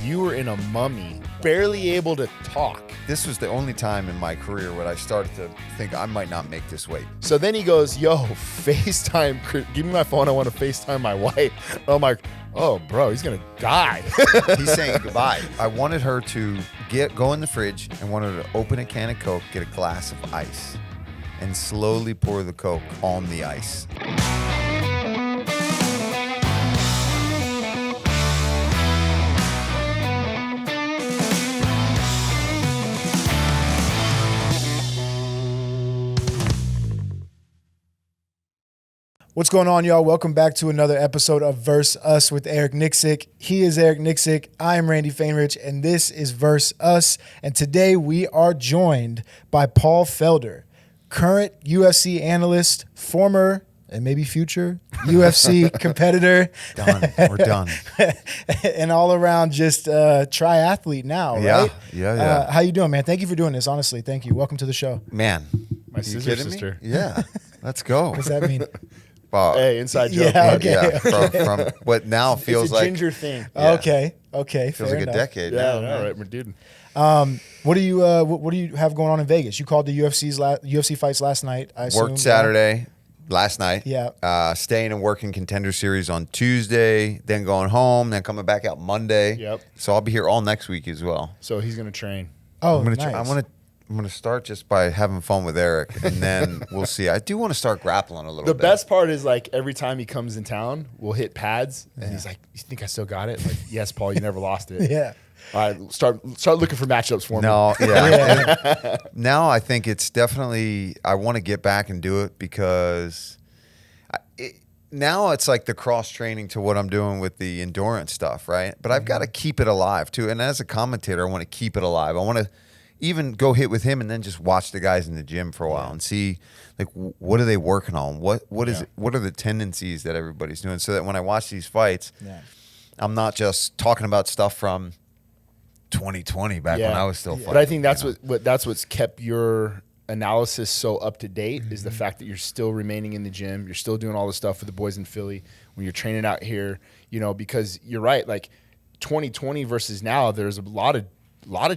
you were in a mummy, barely able to talk. This was the only time in my career where I started to think I might not make this weight. So then he goes, yo, FaceTime, give me my phone. I want to FaceTime my wife. I'm like, oh, bro, he's going to die. He's saying goodbye. I wanted her to go in the fridge and wanted her to open a can of Coke, get a glass of ice, and slowly pour the Coke on the ice. What's going on, y'all? Welcome back to another episode of Verse Us with Eric Nixick. He is Eric Nixick. I am Randy Fainrich, and this is Verse Us. And today we are joined by Paul Felder, current UFC analyst, former and maybe future UFC competitor. Done. We're done. And all around just triathlete now, right? Yeah. How you doing, man? Thank you for doing this. Honestly, thank you. Welcome to the show. Man. My sister. Yeah. Let's go. What's that mean? Hey, inside joke. Yeah, okay. From what now feels it's a like ginger thing. Yeah. Okay. Feels fair like enough. a decade Yeah, now. all right, we're dude. What do you have going on in Vegas? You called the UFC fights last night. I assume. Worked Saturday, last night. Yeah. Staying and working Contender Series on Tuesday, then going home, then coming back out Monday. Yep. So I'll be here all next week as well. So he's going to train. Oh, I'm nice. gonna start just by having fun with Eric, and then we'll see. I do want to start grappling a little bit. The best part is like every time he comes in town, we'll hit pads, and he's like, "You think I still got it?" I'm like, yes, Paul, you never lost it. Yeah. All right, start looking for matchups for me. No, yeah. And now I think it's definitely. I want to get back and do it because now it's like the cross training to what I'm doing with the endurance stuff, right? But I've got to keep it alive too. And as a commentator, I want to keep it alive. I want to even go hit with him and then just watch the guys in the gym for a while and see like what are they working on? What are the tendencies that everybody's doing, so that when I watch these fights, I'm not just talking about stuff from 2020 back when I was still fighting. But I think that's what's kept your analysis so up to date is the fact that you're still remaining in the gym, you're still doing all the stuff with the boys in Philly when you're training out here, because you're right, like 2020 versus now, there's a lot of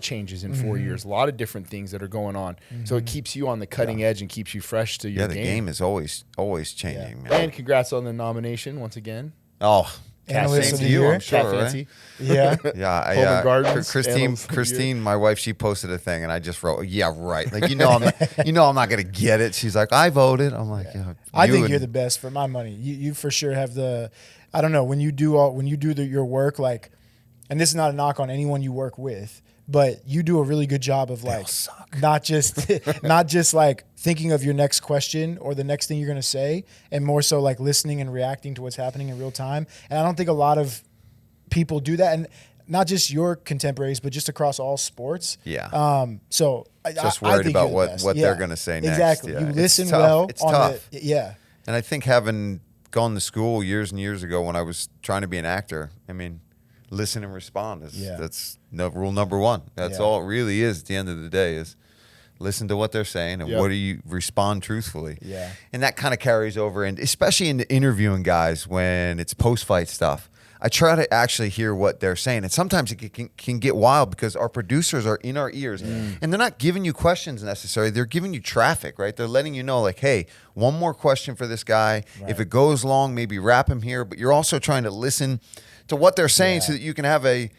changes in 4 years, a lot of different things that are going on. So it keeps you on the cutting edge and keeps you fresh to your game. Yeah, the game is always changing, man. And congrats on the nomination once again. Oh, Analyst same of to the you, year. I'm sure, Cat right? Fancy. Yeah. Yeah, Home and Gardens, Christine, my wife, she posted a thing, and I just wrote, "Yeah, right." Like I'm not gonna get it. She's like, "I voted." I'm like, "Yeah." I think you're the best for my money. You for sure have the. I don't know when you do your work, like, and this is not a knock on anyone you work with, but you do a really good job of like not just like thinking of your next question or the next thing you're going to say, and more so like listening and reacting to what's happening in real time. And I don't think a lot of people do that, and not just your contemporaries, but just across all sports. Yeah. So just I worried think about you're the best. what they're going to say next. Exactly. Yeah. You listen It's tough. well. It's tough. And I think having gone to school years and years ago when I was trying to be an actor, I mean, listen and respond that's rule number one. That's all it really is at the end of the day is listen to what they're saying and what do you respond truthfully. Yeah. And that kind of carries over, and especially into interviewing guys when it's post-fight stuff. I try to actually hear what they're saying, and sometimes it can get wild because our producers are in our ears, and they're not giving you questions necessarily. They're giving you traffic, right? They're letting you know, like, hey, one more question for this guy. Right. If it goes long, maybe wrap him here. But you're also trying to listen to what they're saying so that you can have a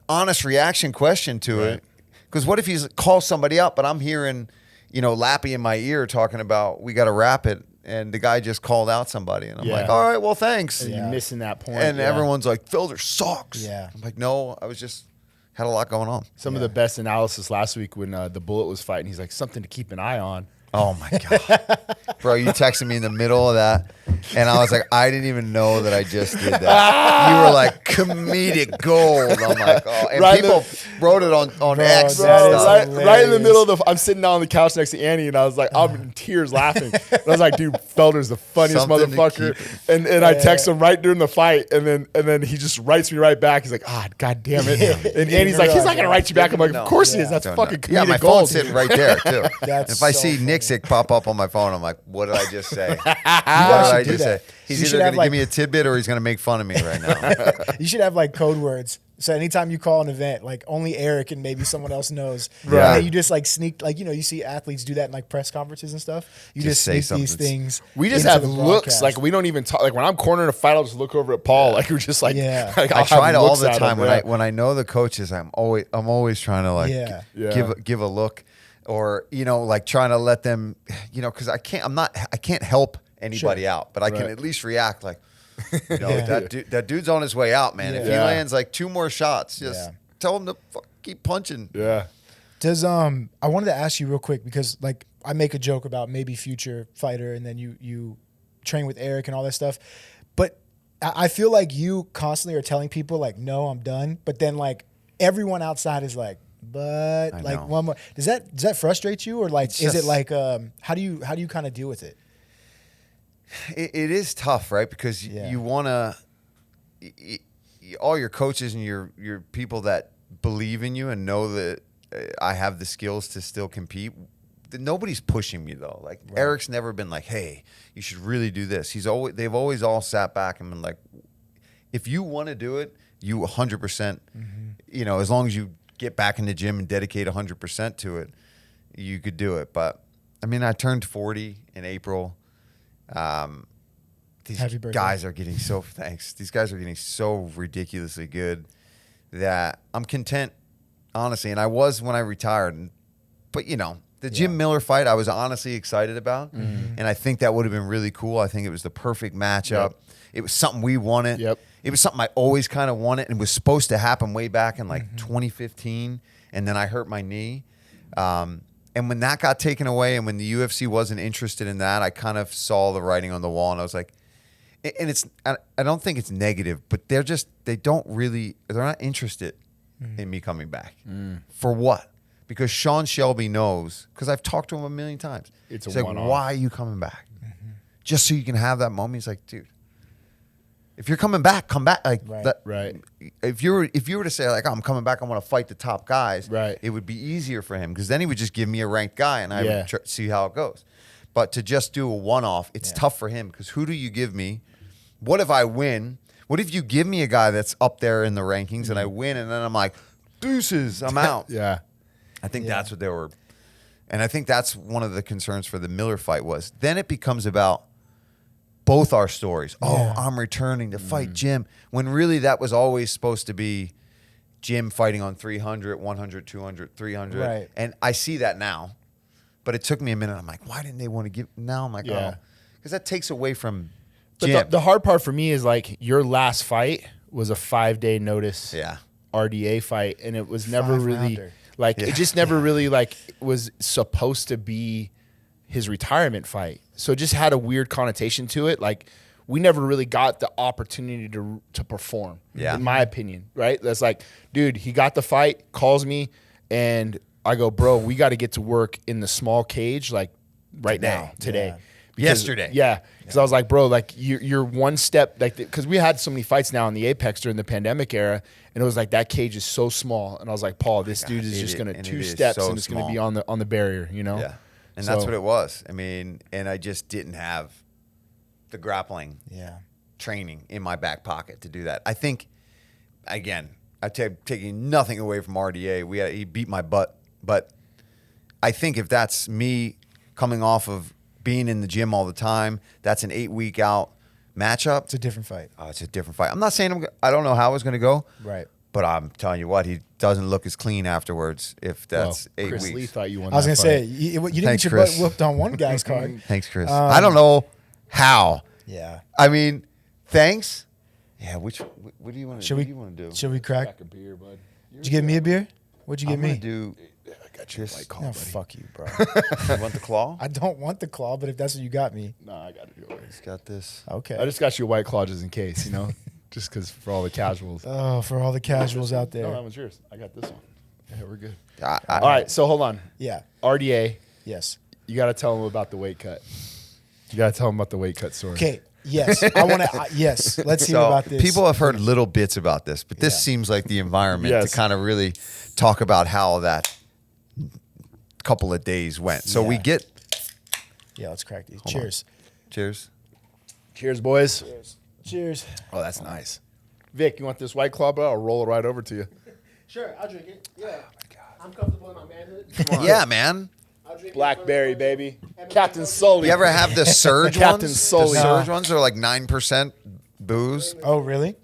honest reaction question to it. Because what if he calls somebody up, but I'm hearing, Lappy in my ear talking about we got to wrap it, and the guy just called out somebody, and I'm like, all right, well, thanks. And you're missing that point. And everyone's like, Felder sucks. Yeah. I'm like, no, I was just had a lot going on. Some of the best analysis last week when the Bullet was fighting, he's like, something to keep an eye on. Oh my God. Bro, you texted me in the middle of that, and I was like, I didn't even know that I just did that. You were like, comedic gold. I'm like, oh, and people wrote it on X and stuff. Right in the middle of I'm sitting down on the couch next to Annie, and I was like, I'm in tears laughing. And I was like, dude, Felder's the funniest motherfucker. And I text him right during the fight, and then he just writes me right back. He's like, God damn it. And Annie's like, he's not gonna write you back. I'm like, of course he is. That's fucking comedic my gold. phone's sitting right there too. That's if I so see Nick's Sick pop up on my phone. I'm like, what did I just say? What did guys I should do just say? that. He's You should either have, going to give like- me a tidbit or he's going to make fun of me right now. You should have like code words. So anytime you call an event, like only Eric and maybe someone else knows. Right. And then you just like sneak, like, you know, you see athletes do that in like press conferences and stuff. You Just just say sneak these something. things. We just into have the looks. broadcast. Like we don't even talk. Like when I'm cornering a fight, I'll just look over at Paul. Like we're just like, Yeah. like, I I'll try have to all looks the at time him, when I know the coaches, I'm always trying to like Yeah. give a look, or you know, like trying to let them, you know, because I can't help anybody Sure. out, but I can Right. at least react like, you know, Yeah. that dude's on his way out, man. If he Yeah. lands like 2 more shots, just Yeah. tell him to keep punching. Yeah. Does I wanted to ask you real quick because like I make a joke about maybe future fighter and then you train with Eric and all that stuff, but I feel like you constantly are telling people like, no, I'm done, but then like everyone outside is like, but I like know. one more. Does that frustrate you, or like It's is it just- like how do you kind of deal with it? It is tough, right? Because Yeah. you want to, all your coaches and your people that believe in you and know that I have the skills to still compete. Nobody's pushing me though. Like Eric's never been like, "Hey, you should really do this." They've always all sat back and been like, "If you want to do it, you 100%. You know, as long as you get back in the gym and dedicate 100% to it, you could do it." But I mean, I turned 40 in April. These Happy birthday. guys are getting thanks. These guys are getting so ridiculously good that I'm content, honestly. And I was when I retired. But, you know, the Jim Miller fight I was honestly excited about. And I think that would have been really cool. I think it was the perfect matchup. Yep. It was something we wanted. Yep. It was something I always kind of wanted and was supposed to happen way back in like 2015. And then I hurt my knee. And when that got taken away and when the UFC wasn't interested in that, I kind of saw the writing on the wall and I was like, and I don't think it's negative, but they're not interested in me coming back. For what? Because Sean Shelby knows, because I've talked to him a million times. It's a He's like, one-off. why are you coming back? Just so you can have that moment? He's like, dude, if you're coming back, come back. Like Right. that, Right. If you were to say like, I'm coming back, I want to fight the top guys, Right. it would be easier for him because then he would just give me a ranked guy and I Yeah. would see how it goes. But to just do a one-off, it's tough for him because who do you give me? What if I win? What if you give me a guy that's up there in the rankings and I win and then I'm like, deuces, I'm out. Yeah. I think that's what they were. And I think that's one of the concerns for the Miller fight was then it becomes about both our stories. Oh, I'm returning to fight Jim. When really that was always supposed to be Jim fighting on 300, 100, 200, 300. Right. And I see that now. But it took me a minute. I'm like, why didn't they want to give? Now I'm like, Yeah. oh. Because that takes away from But Jim. the hard part for me is like your last fight was a 5-day notice Yeah. RDA fight, and it was never really Five-rounder. like Yeah. it just never really like was supposed to be his retirement fight. So it just had a weird connotation to it. Like we never really got the opportunity to perform. Yeah. In my opinion, right? That's like, dude, he got the fight, calls me, and I go, bro, we got to get to work in the small cage, like right now, today. Yeah. Yesterday. Yeah. Because I was like, bro, like you're one step, like, because we had so many fights now in the Apex during the pandemic era, and it was like that cage is so small, and I was like, Paul, this dude is just gonna and 2 it is steps so and it's gonna small. be on the barrier, you know? Yeah. And that's So- what it was. I mean, and I just didn't have the grappling Yeah. training in my back pocket to do that. I think, again, taking nothing away from RDA. He beat my butt, but I think if that's me coming off of being in the gym all the time, that's an 8-week out matchup. It's a different fight. Oh, it's a different fight. I'm not saying I don't know how it's going to go, Right. but I'm telling you what, he doesn't look as clean afterwards if that's Well, 8 Chris weeks. Lee thought you won. I was that gonna say fight. you didn't Thanks, get your Chris. butt whooped on one guy's card. Thanks, Chris. I don't know how. Yeah. I mean, thanks. Yeah, what do you want to Should we do? Should we crack? Crack a beer, bud. Did you get me a beer? What'd you get I'm me? gonna do. I got you a white claw, No, buddy. fuck you, bro. You want the claw? I don't want the claw, but if that's what you got me, No, I got it. He's got this. okay. I just got you a white claw just in case, you know, just because for all the casuals. Oh, for all the casuals out No, that there. one's yours. I got this one. Yeah, we're good. I, All right, so hold on. Yeah. RDA, Yes. you got to tell them about the weight cut. You got to tell them about the weight cut story. Okay. Yes. I want to. Yes. Let's hear So about this. people have heard little bits about this, but this Yeah. seems like the environment Yes. to kind of really talk about how that couple of days went. So we Yeah. get Yeah, let's crack these. Hold on. Cheers. Cheers. Cheers, boys. Cheers. Oh, that's nice. Vic, you want this White Claw, bro? I'll roll it right over to you. Sure, I'll drink it. Yeah. I'm comfortable in my manhood. Yeah, man. I'll drink it. Blackberry, baby. Captain Sully. You ever have the surge Captain ones? Sully. The surge ones are like 9% booze. Oh, really?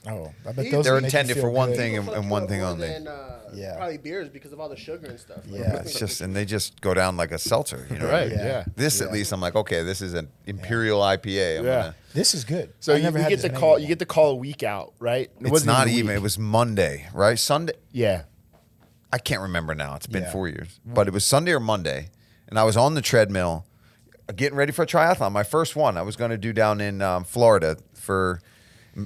Yeah. Oh, I bet those They're would make you intended feel for one good. thing It'll fuck and you one up thing more only. than, Yeah. Probably beers because of all the sugar and stuff. Like, Yeah. It's just, and they just go down like a seltzer, you know? Right, Yeah. yeah. This at least, I'm like, okay, this is an imperial IPA. I'm Yeah. gonna, This is good. So I've you never had get this the many call. before. You get the call a week out, right? It it's wasn't not a even. week. It was Monday, right? Sunday. Yeah. I can't remember now. It's been Yeah. 4 years, but it was Sunday or Monday, and I was on the treadmill, getting ready for a triathlon. My first one. I was going to do down in Florida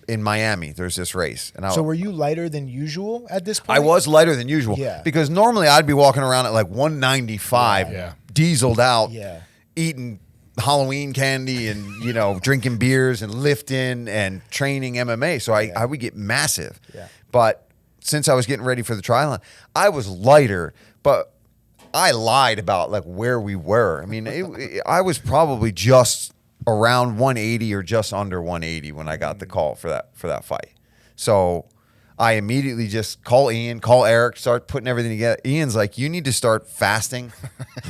in Miami. There's this race, and So were you lighter than usual at this point? I was lighter than usual. Yeah. Because normally I'd be walking around at like 195, Yeah. dieseled out, Yeah. eating Halloween candy and, drinking beers and lifting and training MMA. So I would get massive. Yeah. But since I was getting ready for the triathlon, I was lighter, but I lied about like where we were. I mean, I was probably just around 180 or just under 180 when I got the call for that fight. So I immediately just call Ian, call Eric, start putting everything together. Ian's like, you need to start fasting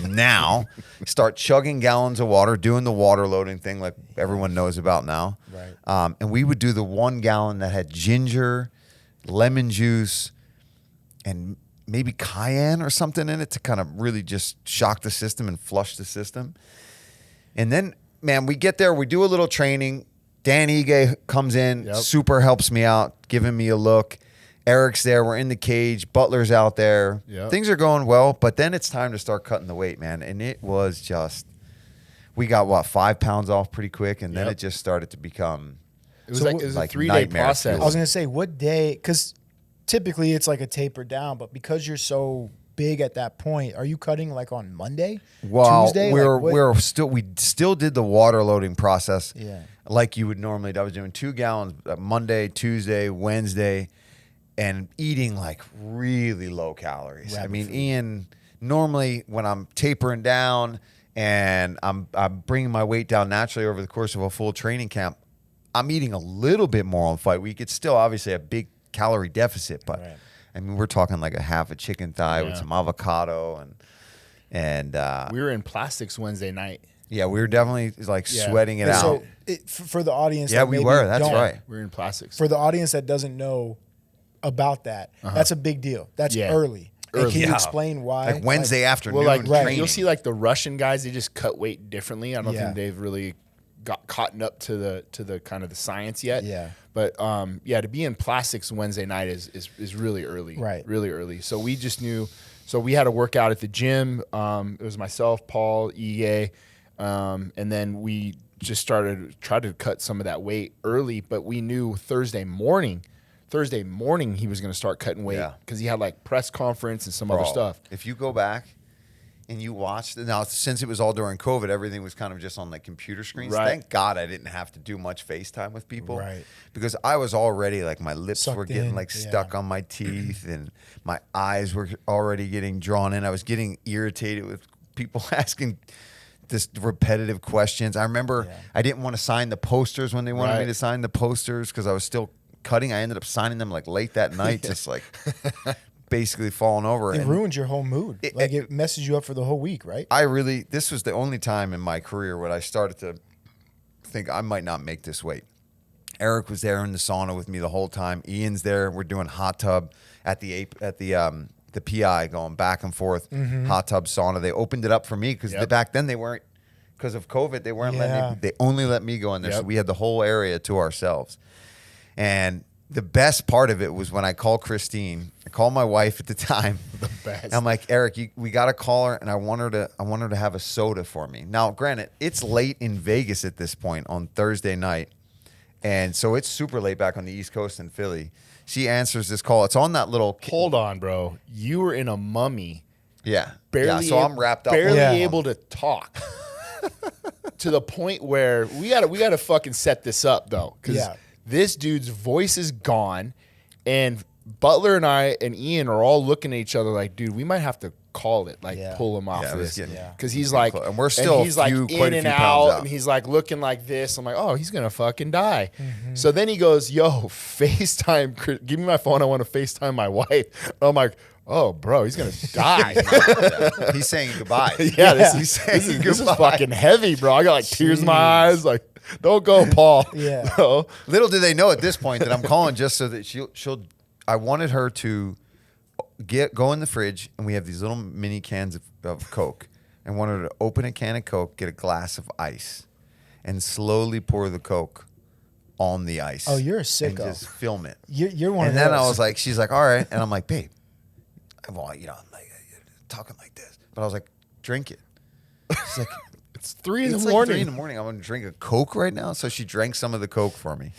now. Start chugging gallons of water, doing the water loading thing like everyone knows about now. Right. And we would do the 1 gallon that had ginger, lemon juice, and maybe cayenne or something in it to kind of really just shock the system and flush the system. And then, man, we get there, we do a little training. Dan Ige comes in, Yep. super helps me out, giving me a look. Eric's there, we're in the cage, Butler's out there. Yep. Things are going well, but then it's time to start cutting the weight, man. And it was just, we got 5 pounds off pretty quick, and then Yep. it just started to become It was So like what- it was like a 3-day nightmare process. I was gonna say what day? Because typically it's like a taper down, but because you're so big at that point, are you cutting like on Monday, Well, Tuesday? we still did the water loading process, Yeah. like you would normally do. I was doing 2 gallons Monday, Tuesday, Wednesday, and eating like really low calories. I Rapid mean, food. Ian, normally when I'm tapering down and I'm bringing my weight down naturally over the course of a full training camp, I'm eating a little bit more on fight week. It's still obviously a big calorie deficit, but Right. I mean, we're talking like a half a chicken thigh with Yeah. some avocado and we were in plastics Wednesday night. yeah, we were definitely like Yeah. sweating it out. So for the audience, Yeah, that we maybe were. That's don't- right. We were in plastics. For the audience that doesn't know about that, that's a big deal. That's Yeah. early. And can you Yeah. explain why? Like Wednesday afternoon Well, like Right. training. you'll see, like the Russian guys, they just cut weight differently. I don't Yeah. think they've really got caught up to the kind of the science yet. Yeah. But to be in plastics Wednesday night is really early. Right. Really early. So we just knew. So we had to work out at the gym. It was myself, Paul, Ige, and then we just tried to cut some of that weight early. But we knew Thursday morning he was going to start cutting weight Yeah. because he had like press conference and some other Bro, stuff. If you go back and you watched now, since it was all during COVID, everything was kind of just on like computer screens. Right. Thank God I didn't have to do much FaceTime with people, Right. Because I was already like my lips were Sucked getting in, like yeah. stuck on my teeth and my eyes were already getting drawn in. I was getting irritated with people asking this repetitive questions. I remember I didn't want to sign the posters when they wanted me Right. to sign the posters because I was still cutting. I ended up signing them like late that night, just like basically falling over. It And ruined your whole mood. It messes you up for the whole week, right? this was the only time in my career when I started to think I might not make this weight. Eric was there in the sauna with me the whole time. Ian's there. We're doing hot tub at the PI, going back and forth, hot tub sauna. They opened it up for me because Yep. back then they weren't, because of COVID, they weren't Yeah. letting me, they only let me go in there. So Yep. we had the whole area to ourselves. And the best part of it was when I called Christine. I called my wife at the time. The best. I'm like, Eric, we got to call her, and I want her to have a soda for me. Now, granted, it's late in Vegas at this point on Thursday night, and so it's super late back on the East Coast in Philly. She answers this call. It's on that little. Hold on, bro. You were in a mummy. Yeah, Barely yeah. So I'm wrapped up. Barely Yeah. able to talk. To the point where we gotta fucking set this up though, because Yeah. this dude's voice is gone, and Butler and I and Ian are all looking at each other like, dude, we might have to call it, like Yeah. pull him off Yeah, it was this. getting- Because he's like, and we're still he's like quite in a and few pounds out, out. and he's like looking like this. I'm like, oh, he's gonna fucking die. Mm-hmm. So then he goes, yo, FaceTime, give me my phone. I want to FaceTime my wife. And I'm like, oh, bro, he's gonna die. He's saying goodbye. Yeah, He's this saying is goodbye. fucking heavy, bro. I got like tears in my eyes. Like, don't go, Paul. Yeah. No. Little do they know at this point that I'm calling just so that she'll. I wanted her to go in the fridge, and we have these little mini cans of Coke, and wanted her to open a can of Coke, get a glass of ice, and slowly pour the Coke on the ice. Oh, you're a and sicko. just film it. You're one And of then those. I was like, she's like, all right, and I'm like, babe, well, you know, I'm like talking like this, but I was like, drink it. She's like. It's 3 in It's the like morning. 3 in the morning. I'm going to drink a Coke right now. So she drank some of the Coke for me.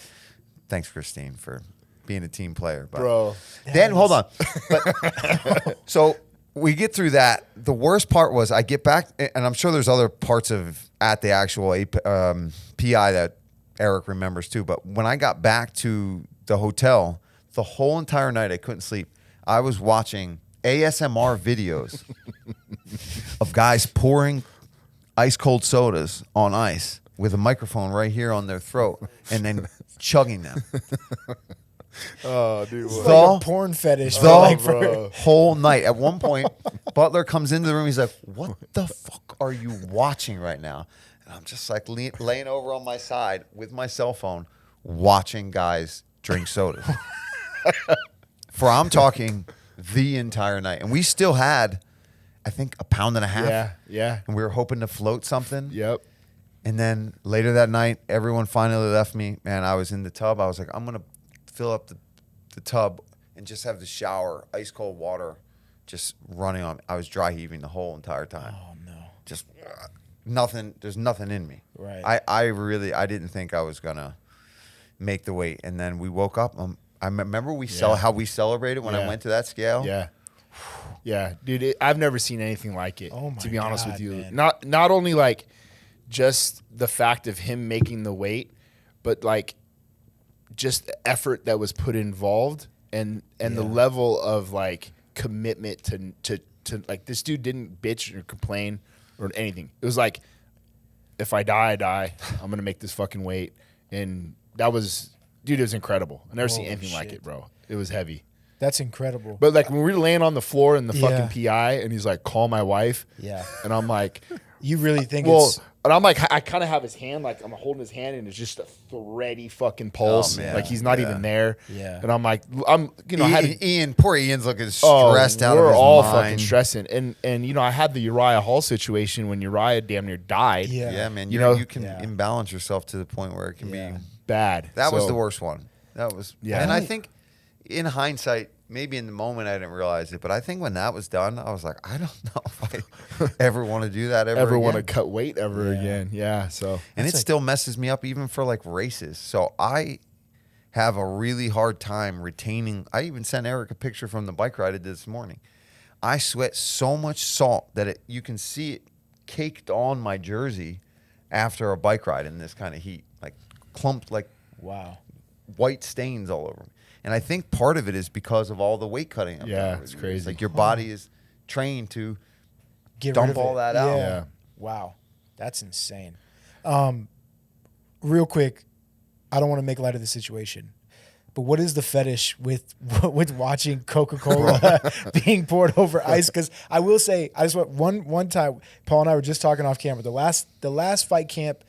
Thanks, Christine, for being a team player. But Bro. then, hold on. But, so we get through that. The worst part was I get back, and I'm sure there's other parts at the actual PI that Eric remembers too. But when I got back to the hotel, the whole entire night I couldn't sleep. I was watching ASMR videos of guys pouring ice cold sodas on ice with a microphone right here on their throat and then chugging them. Oh, dude. It's what? like a porn fetish. The like for- bro. whole night. At one point, Butler comes into the room. He's like, what the fuck are you watching right now? And I'm just like laying over on my side with my cell phone watching guys drink sodas. I'm talking the entire night. And we still had, I think, a pound and a half. Yeah, yeah. And we were hoping to float something. Yep. And then later that night, everyone finally left me. Man, I was in the tub. I was like, I'm going to fill up the tub and just have the shower, ice cold water just running on me. I was dry heaving the whole entire time. Oh no. Just nothing. There's nothing in me. Right. I didn't think I was going to make the weight. And then we woke up. I remember how we celebrated when I Yeah. went to that scale. Yeah. Yeah, dude, I've never seen anything like it. Oh my to be honest God, with you, man. not only like just the fact of him making the weight, but like just the effort that was put involved and the level of like commitment to like this dude didn't bitch or complain or anything. It was like, if I die, I die. I'm gonna make this fucking weight, and that was, dude, it was incredible. I never seen Holy anything like shit. it, bro. It was heavy. That's incredible. But like when we were laying on the floor in the Yeah. fucking PI, and he's like, "Call my wife," Yeah. and I'm like, You really think "Well," it's and I'm like, I kind of have his hand, like I'm holding his hand, and it's just a thready fucking pulse, Oh, man. like he's not Yeah. even there. Yeah. And I'm like, I had Poor Ian's looking stressed out of we're his all mind. fucking stressing, and I had the Uriah Hall situation when Uriah damn near died. Yeah. Yeah, man. You know- You can Yeah. imbalance yourself to the point where it can Yeah. be. Bad. That was So, the worst one. That was. Yeah. And I think in hindsight, maybe in the moment I didn't realize it, but I think when that was done, I was like, I don't know if I ever want to do that ever want to again. cut weight ever Yeah. again. Yeah. So And it That's like- still messes me up even for like races. So I have a really hard time retaining. I even sent Eric a picture from the bike ride I did this morning. I sweat so much salt that you can see it caked on my jersey after a bike ride in this kind of heat, like clumped, like wow. white stains all over me. And I think part of it is because of all the weight cutting. I've Yeah, done over it's the crazy. years. Like your body is trained to Get dump rid of all it. that out. Yeah. Wow. That's insane. Real quick, I don't want to make light of the situation, but what is the fetish with watching Coca-Cola being poured over ice? Because I will say, I just went one time. Paul and I were just talking off camera. The last fight camp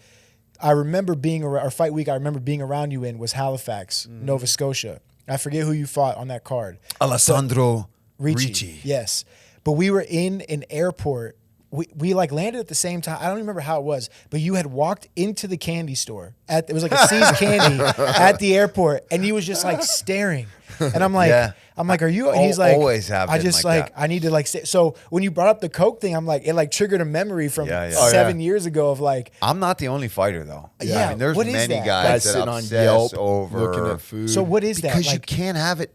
I remember being around, or fight week I remember being around you in was Halifax, Nova Scotia. I forget who you fought on that card. Alessandro Ricci. Yes. But we were in an airport. We like landed at the same time. I don't remember how it was, but you had walked into the candy store. It was like a C's Candy at the airport, and he was just like staring. And I'm like, Yeah. are you? And he's like, Always have I been just like like that. I need to like say. So when you brought up the Coke thing, I'm like, it like triggered a memory from Yeah, yeah. 7 years ago of like, I'm not the only fighter though. Yeah, I mean, there's what is many that? guys guys that sitting on obsess Yelp over looking at food. so what is because that? you Like, can't have it.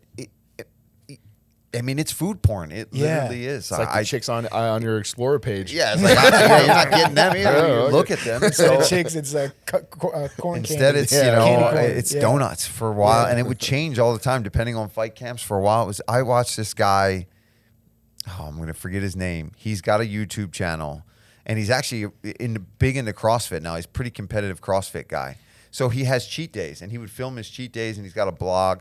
I mean, it's food porn. It Yeah. literally is. It's like the chicks on your Explorer page. Yeah, it's like you're not getting them either. Yeah, You okay. look at them. the So chicks, it's like corn instead, candy. it's Yeah. Candy corn. it's Yeah. donuts for a while, and it would change all the time depending on fight camps. For a while, I watched this guy I'm going to forget his name. He's got a YouTube channel, and he's actually big into CrossFit now. He's a pretty competitive CrossFit guy. So he has cheat days, and he would film his cheat days, and he's got a blog.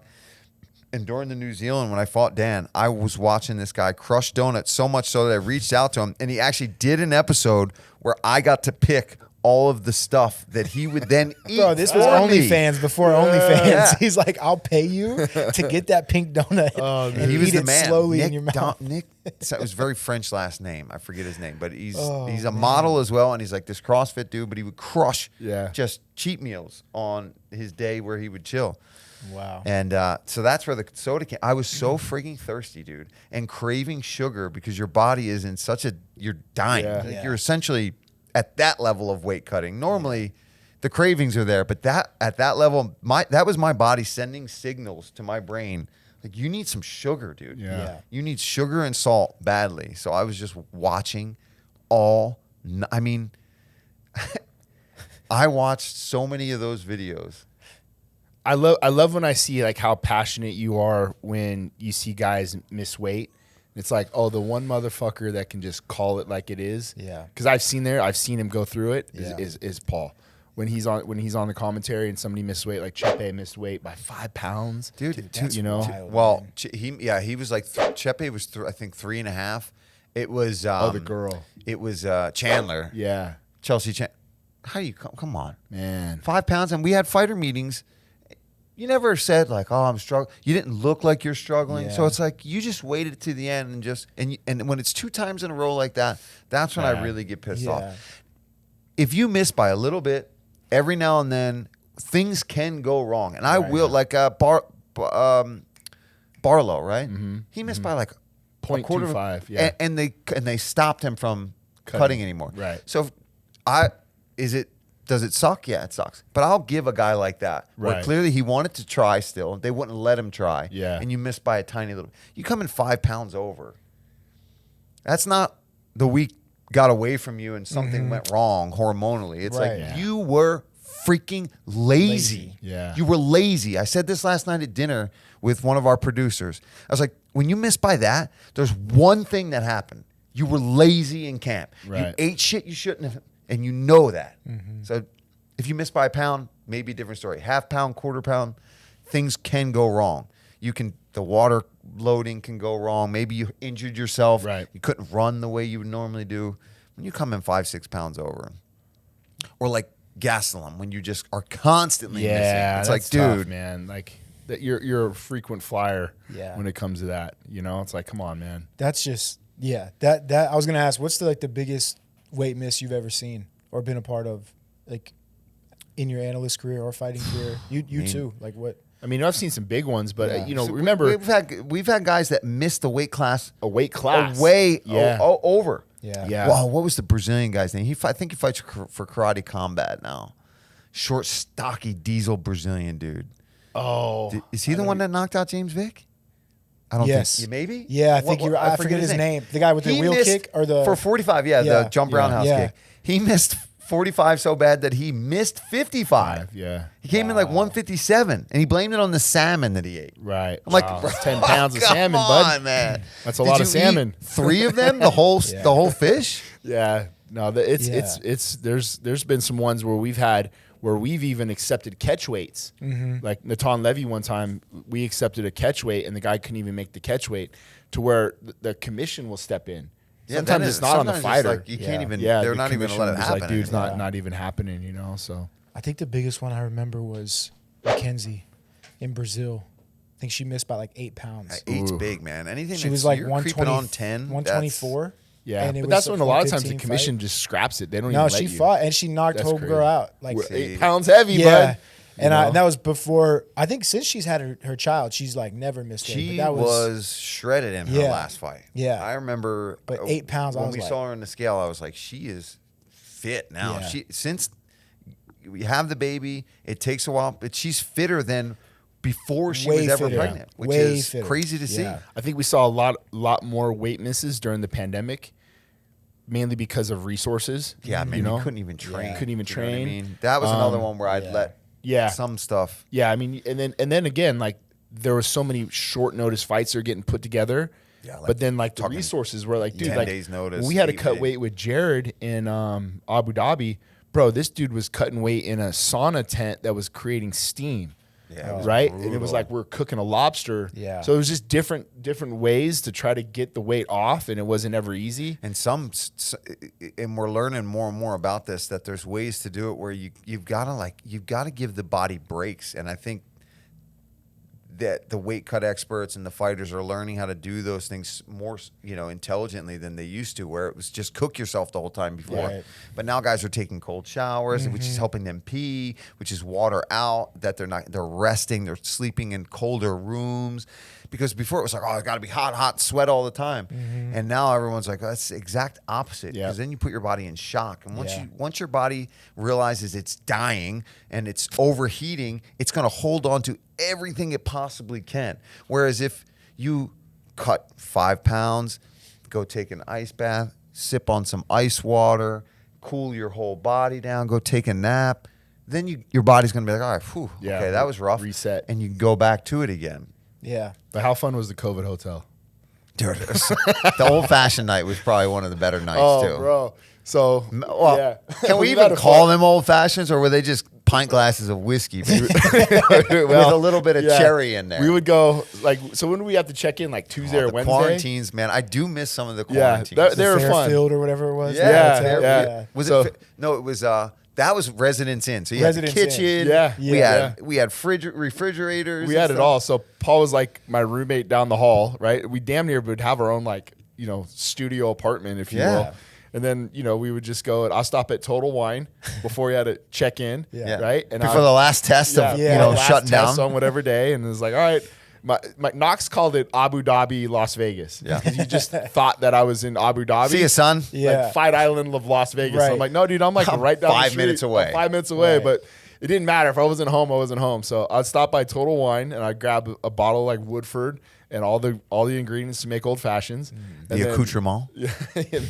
And during the New Zealand, when I fought Dan, I was watching this guy crush donuts so much so that I reached out to him, and he actually did an episode where I got to pick all of the stuff that he would then eat. Bro, this was for me. OnlyFans before OnlyFans. Yeah. He's like, I'll pay you to get that pink donut and He was eat the it man. slowly Nick in your mouth. Nick, so it was very French last name. I forget his name, but he's a model as well, and he's like this CrossFit dude. But he would crush just cheat meals on his day where he would chill. Wow. And so that's where the soda came. I was so freaking thirsty, dude, and craving sugar because your body is in such a you're dying. Yeah. Like you're essentially at that level of weight cutting. Normally, the cravings are there, but that at that level, that was my body sending signals to my brain. Like, you need some sugar, dude. Yeah. You need sugar and salt badly. So I was just watching I mean, I watched so many of those videos. I love when I see like how passionate you are when you see guys miss weight. It's like, oh, the one motherfucker that can just call it like it is. Yeah. Because I've seen him go through it. Yeah. Is Paul when he's on the commentary and somebody missed weight, like Chepe missed weight by 5 pounds, Dude, you know. wild. Well, he was like Chepe was I think 3.5. It was The girl. It was Chandler. Yeah, Chelsea Chandler. How you come on, man. 5 pounds, and we had fighter meetings. You never said like, "Oh, I'm struggling." You didn't look like you're struggling, Yeah. so it's like you just waited to the end and when it's 2 times in a row like that, that's when I really get pissed off. If you miss by a little bit, every now and then things can go wrong, and I will like Barlow, right? He missed by like 0.25, yeah. and they stopped him from cutting anymore. Right. So, does it suck? Yeah, it sucks. But I'll give a guy like that where Right. clearly he wanted to try still. They wouldn't let him try. Yeah. And you missed by a tiny little. You come in 5 pounds over. That's not the week got away from you and something went wrong hormonally. It's Right. like you were freaking lazy. Yeah. You were lazy. I said this last night at dinner with one of our producers. I was like, when you miss by that, there's one thing that happened. You were lazy in camp. You Right. ate shit you shouldn't have, and you know that. So if you miss by a pound, maybe a different story. Half pound, quarter pound, things can go wrong. The water loading can go wrong. Maybe you injured yourself. Right. You couldn't run the way you would normally do. When you come in 5-6 pounds over, or like Gastelum, when you just are constantly missing. It's like, that's tough, dude, man, like that you're a frequent flyer Yeah. when it comes to that. You know, it's like, come on, man. That's just that I was gonna ask, what's the biggest weight miss you've ever seen or been a part of, like in your analyst career or fighting career? You too, like what? I mean, I've seen some big ones, but Yeah. you know, So remember we've had guys that missed the weight class a weight class way Yeah. over. Yeah. Yeah. Wow, what was the Brazilian guy's name? I think he fights for Karate Combat now. Short, stocky, diesel Brazilian dude. Oh, Is he the one that knocked out James Vick? I don't Yes. think. Maybe? Yeah, I think I forget his name. The guy with the He wheel missed kick or the for 45, Yeah. the jump Yeah. roundhouse Yeah. kick. He missed 45 so bad that he missed 55. yeah, He came in like 157, and he blamed it on the salmon that he ate. right. I'm like, Wow, bro, that's 10 pounds of come salmon, on, bud. man. That's a Did lot of you eat salmon. 3 of them, the whole fish. Yeah, no, it's there's been some ones where we've even accepted catch weights. Like Natan Levy one time, we accepted a catch weight, and the guy couldn't even make the catch weight, to where the commission will step in. Sometimes it's not on the fighter. Like you can't even. Yeah, They're the not even going to commission let it was happen. like, dude, it's anymore. not even happening, you know. So I think the biggest one I remember was Mackenzie in Brazil. I think she missed by like 8 pounds. 8's Ooh. big, man. Anything She that's was like you're 120, creeping on 10, 124. yeah, and it but was that's when a lot of times the 115 commission fight. just scraps it. They don't No, even let she you. fought and she knocked That's homegirl crazy. out. Like, We're See. 8 pounds heavy, yeah. bud. And You know? that was before. I think since she's had her child, she's like never missed weight. She But that was shredded in her Yeah. last fight. Yeah. I remember. But 8 pounds, I When was we like- saw her on the scale, I was like, she is fit now. Yeah. Since we have the baby, it takes a while, but she's fitter than before she Way was ever fitter. pregnant, which Way is fitter. crazy to see. Yeah. I think we saw a lot more weight misses during the pandemic, mainly because of resources. Yeah, man, you know, couldn't even train. Couldn't even You know what I train. mean, that was another one where I'd let Yeah. some stuff. Yeah, I mean, and then again, like there was so many short notice fights that are getting put together. Yeah, but then like the talking resources were like, dude, 10 like days notice, we had to 8 cut days. weight with Jared in Abu Dhabi. Bro, this dude was cutting weight in a sauna tent that was creating steam. Yeah, it was right. And it brutal. was like we're cooking a lobster. Yeah. So it was just different ways to try to get the weight off, and it wasn't ever easy. And and we're learning more and more about this, that there's ways to do it where you've got to give the body breaks. And I think that the weight cut experts and the fighters are learning how to do those things more, intelligently than they used to, where it was just cook yourself the whole time before. Right. But now guys are taking cold showers, which is helping them pee, which is water out, that they're resting, they're sleeping in colder rooms. Because before it was like, oh, it's got to be hot, sweat all the time. And now everyone's like, that's the exact opposite. Yeah. Because then you put your body in shock. And Yeah. once your body realizes it's dying and it's overheating, it's going to hold on to everything it possibly can. Whereas if you cut 5 pounds, go take an ice bath, sip on some ice water, cool your whole body down, go take a nap, then your body's going to be like, all right, whew, Yeah, okay, that was rough. reset. And you can go back to it again. Yeah. But how fun was the COVID hotel? Dude, the old-fashioned night was probably one of the better nights, too. Bro. So, Well, yeah. can we even call them old-fashions, or were they just pint glasses of whiskey with a little bit of yeah. cherry in there? We would go, so when do we have to check in? Like Tuesday or the Wednesday? quarantines, man. I do miss some of the Yeah, quarantines. they were fun. Fairfield or whatever it was. Yeah, hotel. yeah. Was So- it? No, it was. That was Residence Inn. So you Residence had the kitchen. Inn. Yeah. We had refrigerators. We and had it stuff. all. So Paul was like my roommate down the hall, right? We damn near would have our own studio apartment, if you Yeah. will. And then, we would just go, I'll stop at Total Wine before we had to check in, Yeah. right? And Before the last test of last shutting test down. on whatever day. And it was like, all right. My Knox called it Abu Dhabi, Las Vegas. Yeah. Because he just thought that I was in Abu Dhabi. See you, son. Yeah. Like Fight Island of Las Vegas. So Right. I'm like, no, dude, I'm like I'm right down the 5 street. minutes away. I'm 5 minutes away, Right. but it didn't matter. If I wasn't home, I wasn't home. So I'd stop by Total Wine and I'd grab a bottle like Woodford and all the ingredients to make old fashions. And The then- accoutrement.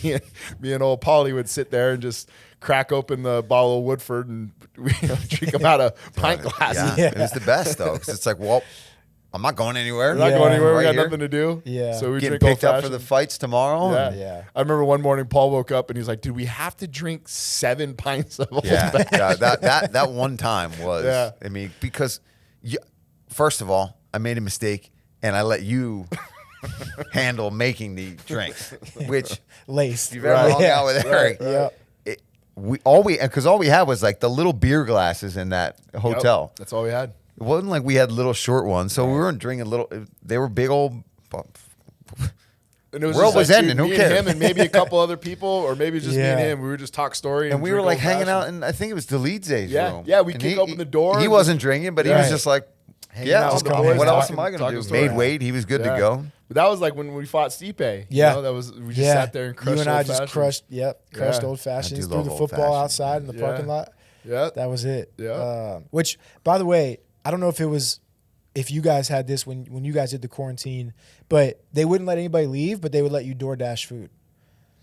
Yeah, me and old Paulie would sit there and just crack open the bottle of Woodford and drink them out of pint glasses. Yeah. It was the best though, because it's like, well, I'm not going anywhere. We're not Yeah. going anywhere. We Right got here. nothing to do. Yeah. So we Getting drink picked up for the old-fashioned. fights tomorrow. Yeah. Yeah. I remember one morning Paul woke up and he was like, dude, we have to drink 7 pints of old Yeah, fashioned. that one time was. Yeah. I mean, because first of all, I made a mistake and I let you handle making the drinks, which Laced. if you've ever hung out with Eric. Yeah. Because all we had was like the little beer glasses in that hotel. That's all we had. It wasn't like we had little short ones, so we weren't drinking little. They were big old. And it was World just was like, ending, dude, who me cares? and him and maybe a couple other people, or maybe just me and Yeah. him. We would just talk story. And we were drink like old hanging out, fashioned. and I think it was Delidze's Yeah, room. yeah, we And kick open the door He and- wasn't drinking, but he was Right. just like, Hanging yeah, out with the what boys, else talking- am I going talking to do? story. Made weight. He was good Yeah. to go. But that was like when we fought Stipe. Yeah. That was we just sat there and crushed. You and I old just fashioned. crushed. Crushed Yeah. old fashions I do through love the old football fashions, outside in the Yeah. parking lot. Yeah. That was it. Yeah. Which, by the way, I don't know if you guys had this when you guys did the quarantine, but they wouldn't let anybody leave, but they would let you DoorDash food.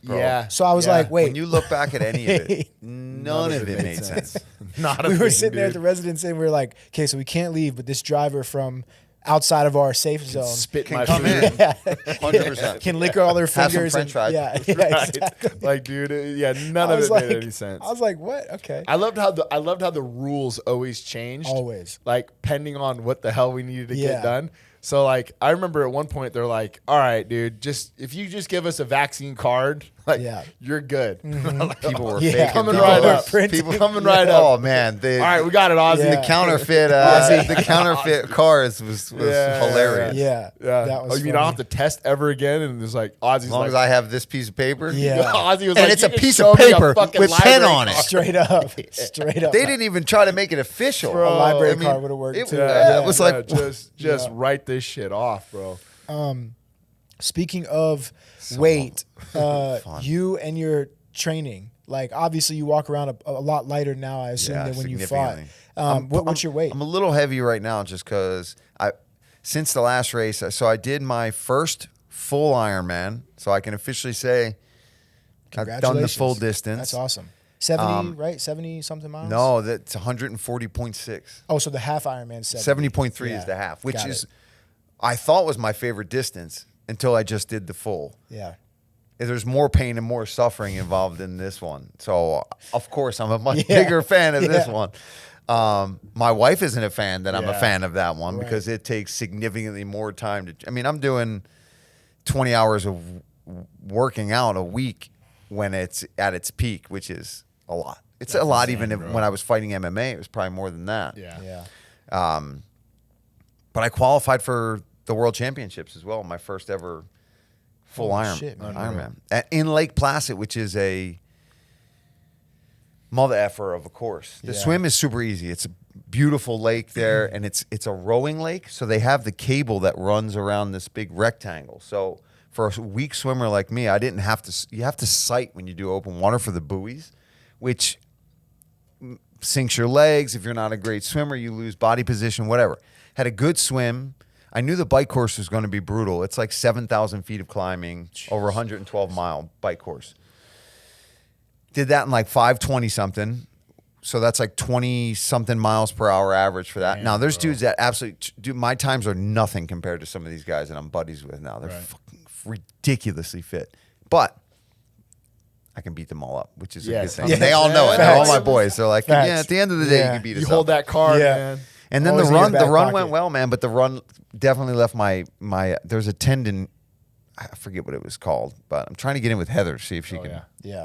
Bro. Yeah. So I was Yeah. like, wait. When you look back at any of it, none of it made sense. Not a we were thing, sitting there at dude. the residence and we were like, okay, so we can't leave, but this driver from outside of our safe zone Spit Can my come food. in. yeah, 100%. can lick all their Have some fingers. french fries. Yeah, Right. exactly. Like, dude, yeah, none I of was it made like- any sense. I was like, what? Okay. I loved how the rules always changed. Always. Like pending on what the hell we needed to Yeah. get done. So like I remember at one point they're like, all right, dude, if you just give us a vaccine card, like Yeah. you're good. People were Yeah. faking. Coming people right were- up. printing. People coming right up. Oh man, All right, we got it, Ozzy. Yeah. the counterfeit, the counterfeit cars was Yeah. hilarious. Yeah. Yeah. That was oh, you mean I don't funny. have to test ever again? And there's like Ozzy's As long like, as I have this piece of paper. Yeah. Ozzy was And like, it's "You a can piece show of me a paper fucking with pen library on it." card." Straight up. Straight up. They didn't even try to make it official. A library I mean, card would have worked it- too. yeah, it was Yeah, like just Yeah. write this shit off, bro. Speaking of weight, you and your training, like obviously you walk around a lot lighter now, I assume, Yeah, than when you fought. significantly. What's your weight? I'm a little heavy right now just because since the last race, so I did my first full Ironman, so I can officially say I've done the Congratulations. full distance. That's awesome. 70, right? 70 something miles? No, that's 140.6. Oh, so the half Ironman 70. 70.3 Yeah. is the half, which Got is it. I thought was my favorite distance. until I just did the full. Yeah. There's more pain and more suffering involved in this one. So, of course, I'm a much bigger fan of this one. My wife isn't a fan that I'm a fan of that one because it takes significantly more time to. I mean, I'm doing 20 hours of working out a week when it's at its peak, which is a lot. It's a lot even when I was fighting MMA. It was probably more than that. Yeah. But I qualified for the World Championships as well. My first ever full Ironman in Lake Placid, which is a mother effer of a course. The swim is super easy. It's a beautiful lake there, and it's a rowing lake. So they have the cable that runs around this big rectangle. So for a weak swimmer like me, I didn't have to. You have to sight when you do open water for the buoys, which sinks your legs. If you're not a great swimmer, you lose body position. Whatever. Had a good swim. I knew the bike course was going to be brutal. It's like 7,000 feet of climbing, over 112-mile bike course. Did that in like 5:20 something. So that's like 20-something miles per hour average for that. Damn, now, there's dudes that absolutely – dude, my times are nothing compared to some of these guys that I'm buddies with now. They're fucking ridiculously fit. But I can beat them all up, which is a good thing. They all know it. They're all my boys. They're like, at the end of the day, you can beat us up. You hold that card, man. And then Always the run pocket. went well, man. But the run definitely left my there's a tendon. I forget what it was called, but I'm trying to get in with Heather, see if she can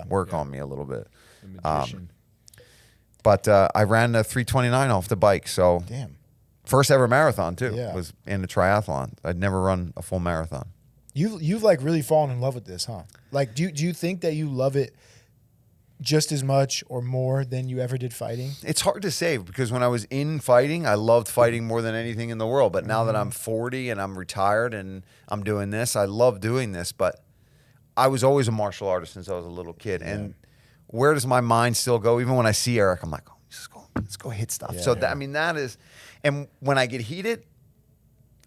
work on me a little bit. But I ran a 3:29 off the bike, so first ever marathon too. Was in a triathlon. I'd never run a full marathon. You've like really fallen in love with this, huh? Like, do you think that you love it just as much or more than you ever did fighting? It's hard to say because when I was in fighting, I loved fighting more than anything in the world. But now that I'm 40 and I'm retired and I'm doing this, I love doing this. But I was always a martial artist since I was a little kid. And where does my mind still go? Even when I see Eric, I'm like, oh, let's go hit stuff. So that, I mean, that is, and when I get heated,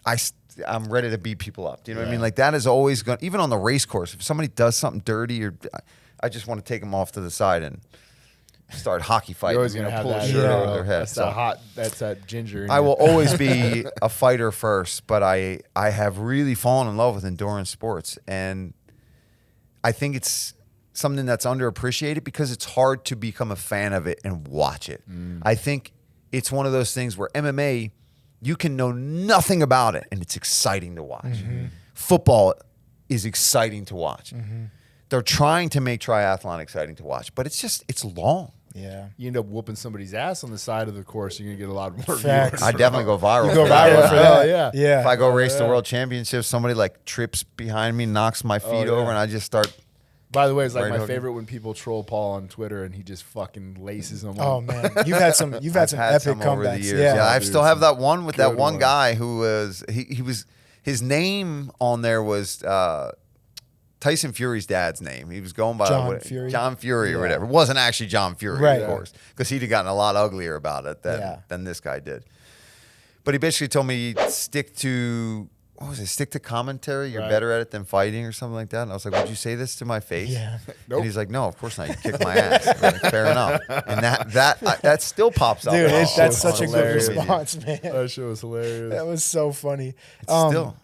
I'm ready to beat people up. Do you know what I mean? Like that is always going. Even on the race course, if somebody does something dirty or. I just want to take them off to the side and start hockey fighting. You're always going to have pull that a shirt over their head. That's that ginger. I will always be a fighter first, but I have really fallen in love with endurance sports. And I think it's something that's underappreciated because it's hard to become a fan of it and watch it. I think it's one of those things where MMA, you can know nothing about it and it's exciting to watch. Football is exciting to watch. They're trying to make triathlon exciting to watch, but it's long. Yeah. You end up whooping somebody's ass on the side of the course, you're going to get a lot more Facts. viewers. I definitely go viral. You go viral for that. Yeah. If I go race the world championship, somebody like trips behind me, knocks my feet over, and I just start. By the way, it's like my hooking. favorite when people troll Paul on Twitter and he just fucking laces them. Oh man, you've had some epic comebacks over the years. Yeah, I still have that one with that Good one one. guy who was he was his name on there was Tyson Fury's dad's name. He was going by John Fury or whatever. It wasn't actually John Fury, of course, because he'd have gotten a lot uglier about it than this guy did. But he basically told me stick to. What was it? Stick to commentary. You're better at it than fighting, or something like that. And I was like, "Would you say this to my face?" Yeah. And he's like, "No, of course not. You kicked my ass." I'm like, fair enough. And that still pops up. Dude, on that's such a good hilarious. response, man. That shit was hilarious. That was so funny. Still.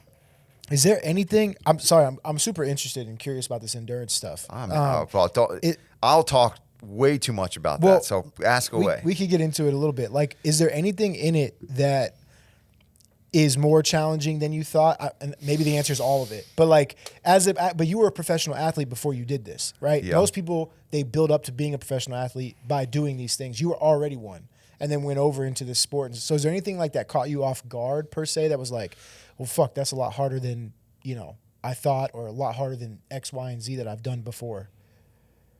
Is there anything? I'm sorry. I'm super interested and curious about this endurance stuff. I'll talk way too much about that. So ask away. We could get into it a little bit. Like, is there anything in it that is more challenging than you thought? And maybe the answer is all of it. But like, but you were a professional athlete before you did this, right? Yeah. Most people, they build up to being a professional athlete by doing these things. You were already one, and then went over into this sport. So is there anything like that caught you off guard per se? That was like, well, fuck, that's a lot harder than I thought, or a lot harder than X, Y, and Z that I've done before.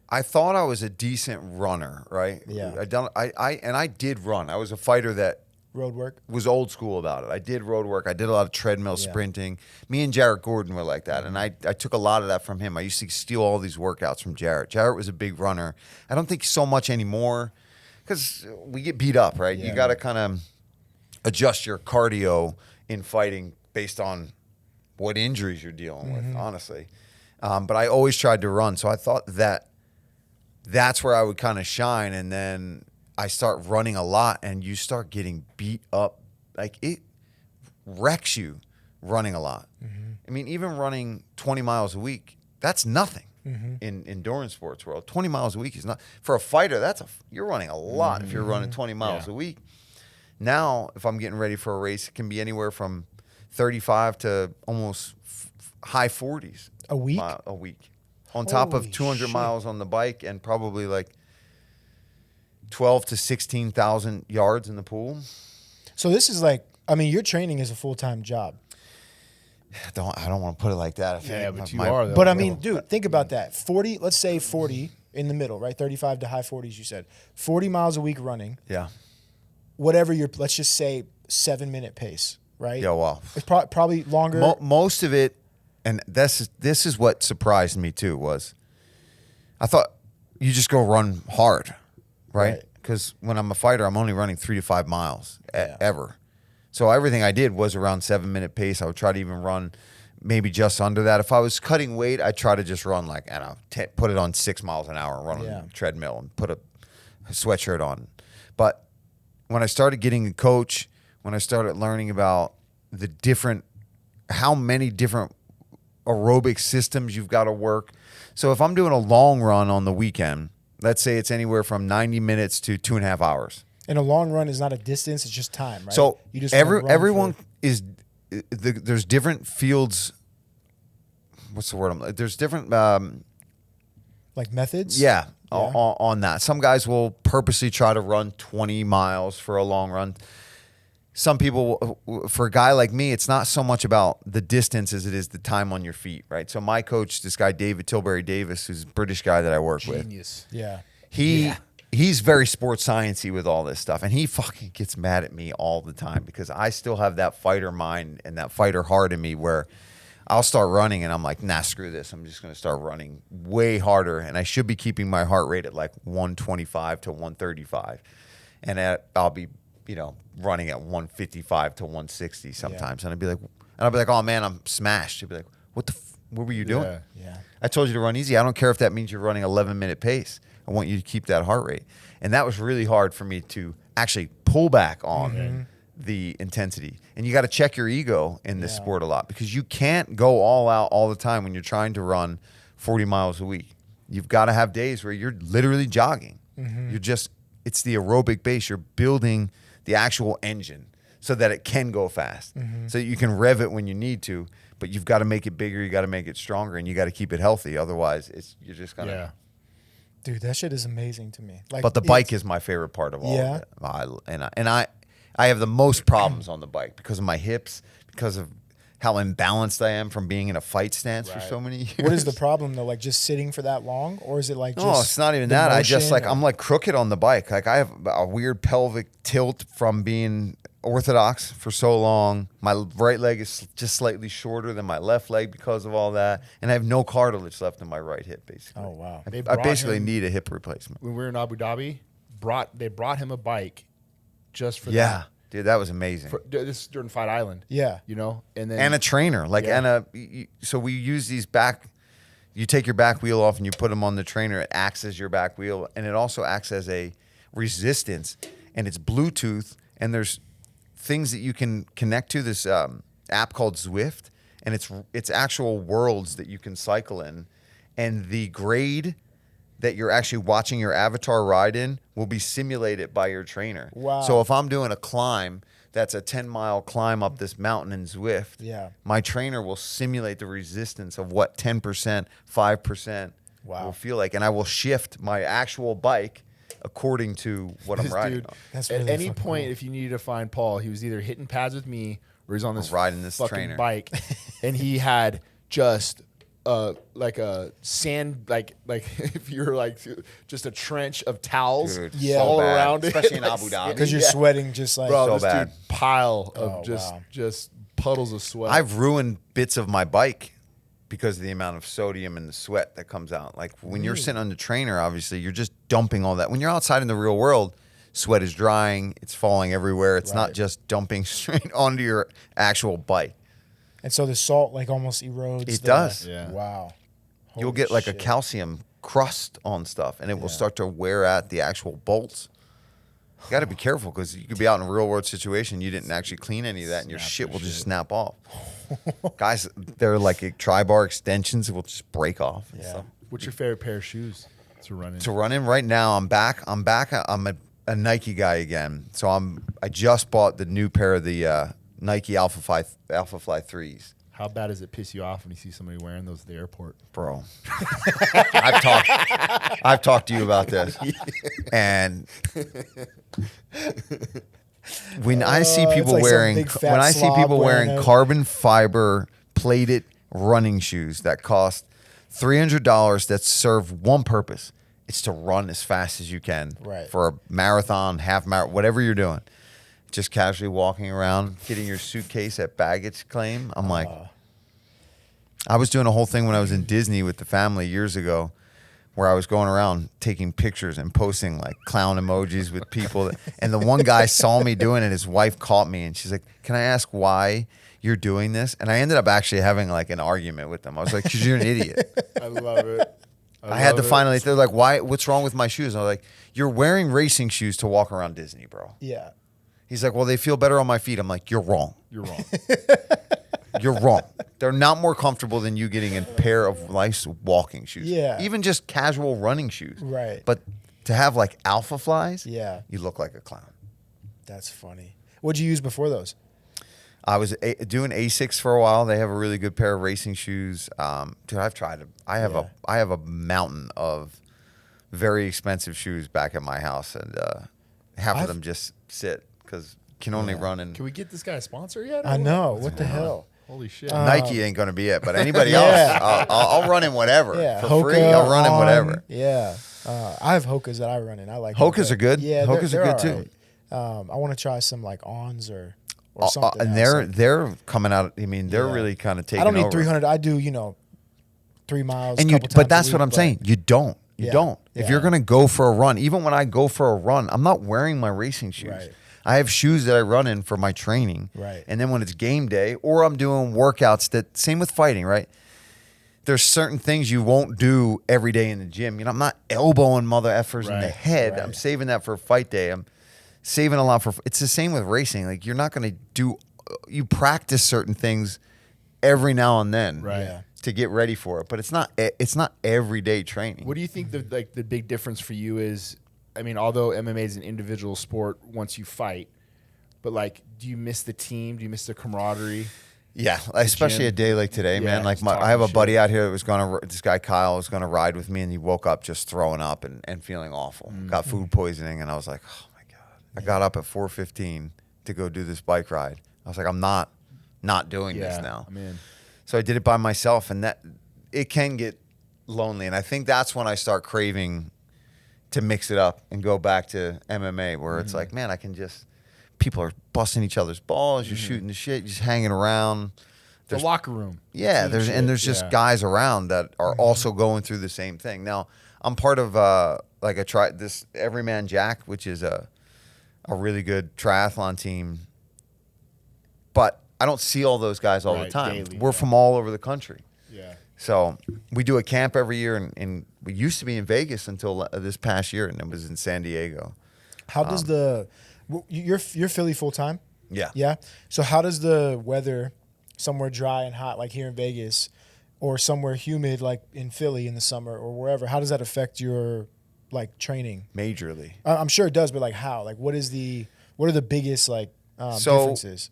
I thought I was a decent runner, right? Yeah. I did run. I was a fighter that Road work. was old school about it. I did road work. I did a lot of treadmill sprinting. Me and Jarrett Gordon were like that, and I took a lot of that from him. I used to steal all these workouts from Jarrett. Jarrett was a big runner. I don't think so much anymore because we get beat up, right? You got to kind of adjust your cardio in fighting based on what injuries you're dealing with, honestly. But I always tried to run, so I thought that's where I would kind of shine, and then I start running a lot, and you start getting beat up. Like, it wrecks you running a lot. I mean, even running 20 miles a week, that's nothing in endurance sports world. 20 miles a week is not for a fighter. You're running a lot if you're running 20 miles a week. Now, if I'm getting ready for a race, it can be anywhere from 35 to almost high 40s A week? A week, on top of Holy 200 shit. miles on the bike and probably like 12 to 16,000 yards in the pool. So this is like, I mean, your training is a full-time job. I don't want to put it like that. But you are though. But I mean, dude, think about that. 40, let's say 40 in the middle, right? 35 to high 40s, you said. 40 miles a week running. Yeah. Whatever let's just say 7-minute pace, right? Yeah, well. It's probably longer. Most of it, and this is what surprised me too, was I thought you just go run hard, right? Right. Because when I'm a fighter, I'm only running 3 to 5 miles Yeah. ever. So everything I did was around 7-minute pace. I would try to even run maybe just under that. If I was cutting weight, I'd try to just run like, I don't know, put it on 6 miles an hour and run on a treadmill and put a sweatshirt on. But when I started getting a coach, when I started learning about how many different aerobic systems you've got to work. So if I'm doing a long run on the weekend, let's say it's anywhere from 90 minutes to 2.5 hours. And a long run is not a distance; it's just time, right? So you just wanna run everyone for- there's different fields. What's the word? There's different. like methods. Yeah, on that. Some guys will purposely try to run 20 miles for a long run. Some people, for a guy like me, it's not so much about the distance as it is the time on your feet, right? So my coach, this guy David Tilbury Davis, who's a British guy that I work with, Genius. Yeah. he's very sports sciencey with all this stuff, and he fucking gets mad at me all the time because I still have that fighter mind and that fighter heart in me where I'll start running and I'm like, nah, screw this. I'm just going to start running way harder, and I should be keeping my heart rate at like 125 to 135, and I'll be running at 155 to 160 sometimes, and I'll be like, oh man, I'm smashed. He'll be like, what were you doing? Yeah. I told you to run easy. I don't care if that means you're running 11-minute pace. I want you to keep that heart rate. And that was really hard for me to actually pull back on the intensity. And you got to check your ego in this sport a lot because you can't go all out all the time when you're trying to run 40 miles a week. You've got to have days where you're literally jogging. It's the aerobic base. You're building the actual engine so that it can go fast, so that you can rev it when you need to, but you've got to make it bigger, you got to make it stronger, and you got to keep it healthy. Otherwise, you're just going to... Dude, that shit is amazing to me. Like, But the bike is my favorite part of all Yeah. of it. I have the most problems on the bike because of my hips, because of how imbalanced I am from being in a fight stance for so many years. What is the problem though? Like just sitting for that long, or is it like just? No, it's not even the that. I just motion, or- I'm like crooked on the bike. Like I have a weird pelvic tilt from being orthodox for so long. My right leg is just slightly shorter than my left leg because of all that, and I have no cartilage left in my right hip. Basically, Oh wow. I basically need a hip replacement. When we were in Abu Dhabi, they brought him a bike just for Yeah, dude, that was amazing. this is during Fight Island. Yeah. And then And a trainer, so we use these you take your back wheel off and you put them on the trainer. It acts as your back wheel, and it also acts as a resistance, and it's Bluetooth, and there's things that you can connect to this app called Zwift, and it's actual worlds that you can cycle in, and the grade that you're actually watching your avatar ride in will be simulated by your trainer. Wow. So if I'm doing a climb that's a 10-mile climb up this mountain in Zwift, my trainer will simulate the resistance of what 10%, 5% will feel like, and I will shift my actual bike according to what I'm riding on. That's at really any fucking point, cool. if you needed to find Paul, he was either hitting pads with me or he's on this riding this fucking trainer. bike, and he had just like a sand, like if you're like just a trench of towels Dude, all so bad. around it, Especially in Abu Dhabi. Because you're sweating just like Bro, So this bad. dude pile of Oh, just wow. just puddles of sweat. I've ruined bits of my bike because of the amount of sodium and the sweat that comes out. Like when you're sitting on the trainer, obviously you're just dumping all that. When you're outside in the real world, sweat is drying, it's falling everywhere. It's not just dumping straight onto your actual bike. And so the salt like almost erodes. It does. Yeah. Wow. You'll Holy get like a shit. calcium crust on stuff, and it will start to wear at the actual bolts. You got to be careful because you could be out in a real world situation. You didn't actually clean any of that, and your shit will just snap off. Guys, they're like tri-bar extensions. It will just break off. Yeah. So. What's your favorite pair of shoes to run in? To run in right now, I'm back. I'm a Nike guy again. So I just bought the new pair of the Nike Alpha Fly 3s. How bad does it piss you off when you see somebody wearing those at the airport? Bro, I've talked to you about this, and when I see people like wearing wearing carbon fiber plated running shoes that cost $300 that serve one purpose: it's to run as fast as you can for a marathon, half marathon, whatever you're doing. Just casually walking around, getting your suitcase at baggage claim. I'm like, I was doing a whole thing when I was in Disney with the family years ago, where I was going around taking pictures and posting like clown emojis with people. And the one guy saw me doing it. His wife caught me and she's like, "Can I ask why you're doing this?" And I ended up actually having like an argument with them. I was like, "'Cause you're an idiot." I love it. I had to finally, they're like, "Why? What's wrong with my shoes?" And I was like, "You're wearing racing shoes to walk around Disney, bro." Yeah. He's like, "Well, they feel better on my feet." I'm like, "You're wrong. You're wrong. You're wrong. They're not more comfortable than you getting a pair of nice walking shoes. Yeah. Even just casual running shoes. Right. But to have like Alpha Flies, Yeah. you look like a clown." That's funny. What'd you use before those? I was doing Asics for a while. They have a really good pair of racing shoes. Dude, I've tried them. I have a mountain of very expensive shoes back at my house, and half of them just sit because can only run in. Can we get this guy a sponsor yet? I know. What the hell? Holy shit. Nike ain't going to be it, but anybody Yeah. else, I'll run in whatever. Yeah. For free, I'll run in whatever. Yeah. I have Hokas that I run in. I like Hokas Hoka. are good. Yeah, Hokas they're are good all too. right. I want to try some like Ons or something. And else. they're coming out. I mean, they're Yeah. really kind of taking I don't need over. 300. I do 3 miles. And couple times but a that's week, what I'm but- saying. You don't. You Yeah. don't. If Yeah. you're gonna go for a run, even when I go for a run, I'm not wearing my racing shoes. Right. I have shoes that I run in for my training. Right. And then when it's game day or I'm doing workouts, that same with fighting, right? There's certain things you won't do every day in the gym. I'm not elbowing mother effers in the Right. head. Right. I'm saving that for fight day. I'm saving a lot for. It's the same with racing. Like you're not gonna do. You practice certain things every now and then. Right. Yeah. To get ready for it, but it's not everyday training. What do you think the big difference for you is? I mean, although MMA is an individual sport once you fight, but like, do you miss the team? Do you miss the camaraderie? Yeah, especially gym. a day like today, Yeah, man. Like just I have a talking buddy shit. out here that was this guy Kyle was gonna ride with me, and he woke up just throwing up and feeling awful. Got food poisoning, and I was like, oh my god. I got up at 4:15 to go do this bike ride. I was like, I'm not doing this now. I'm in. So I did it by myself, and that it can get lonely, and I think that's when I start craving to mix it up and go back to MMA, where it's like, man, I can just people are busting each other's balls, you're shooting the shit, you're just hanging around. The locker room. Yeah, Team there's shit, just yeah. guys around that are also going through the same thing. Now, I'm part of like I tried this Everyman Jack, which is a really good triathlon team, but I don't see all those guys all the Right, time. daily, We're yeah. from all over the country. Yeah. So we do a camp every year, and we used to be in Vegas until this past year, and it was in San Diego. How does you're Philly full time? Yeah. Yeah. So how does the weather somewhere dry and hot like here in Vegas or somewhere humid like in Philly in the summer or wherever, how does that affect your like training? Majorly. I'm sure it does, but like how? Like what are the biggest like So- differences?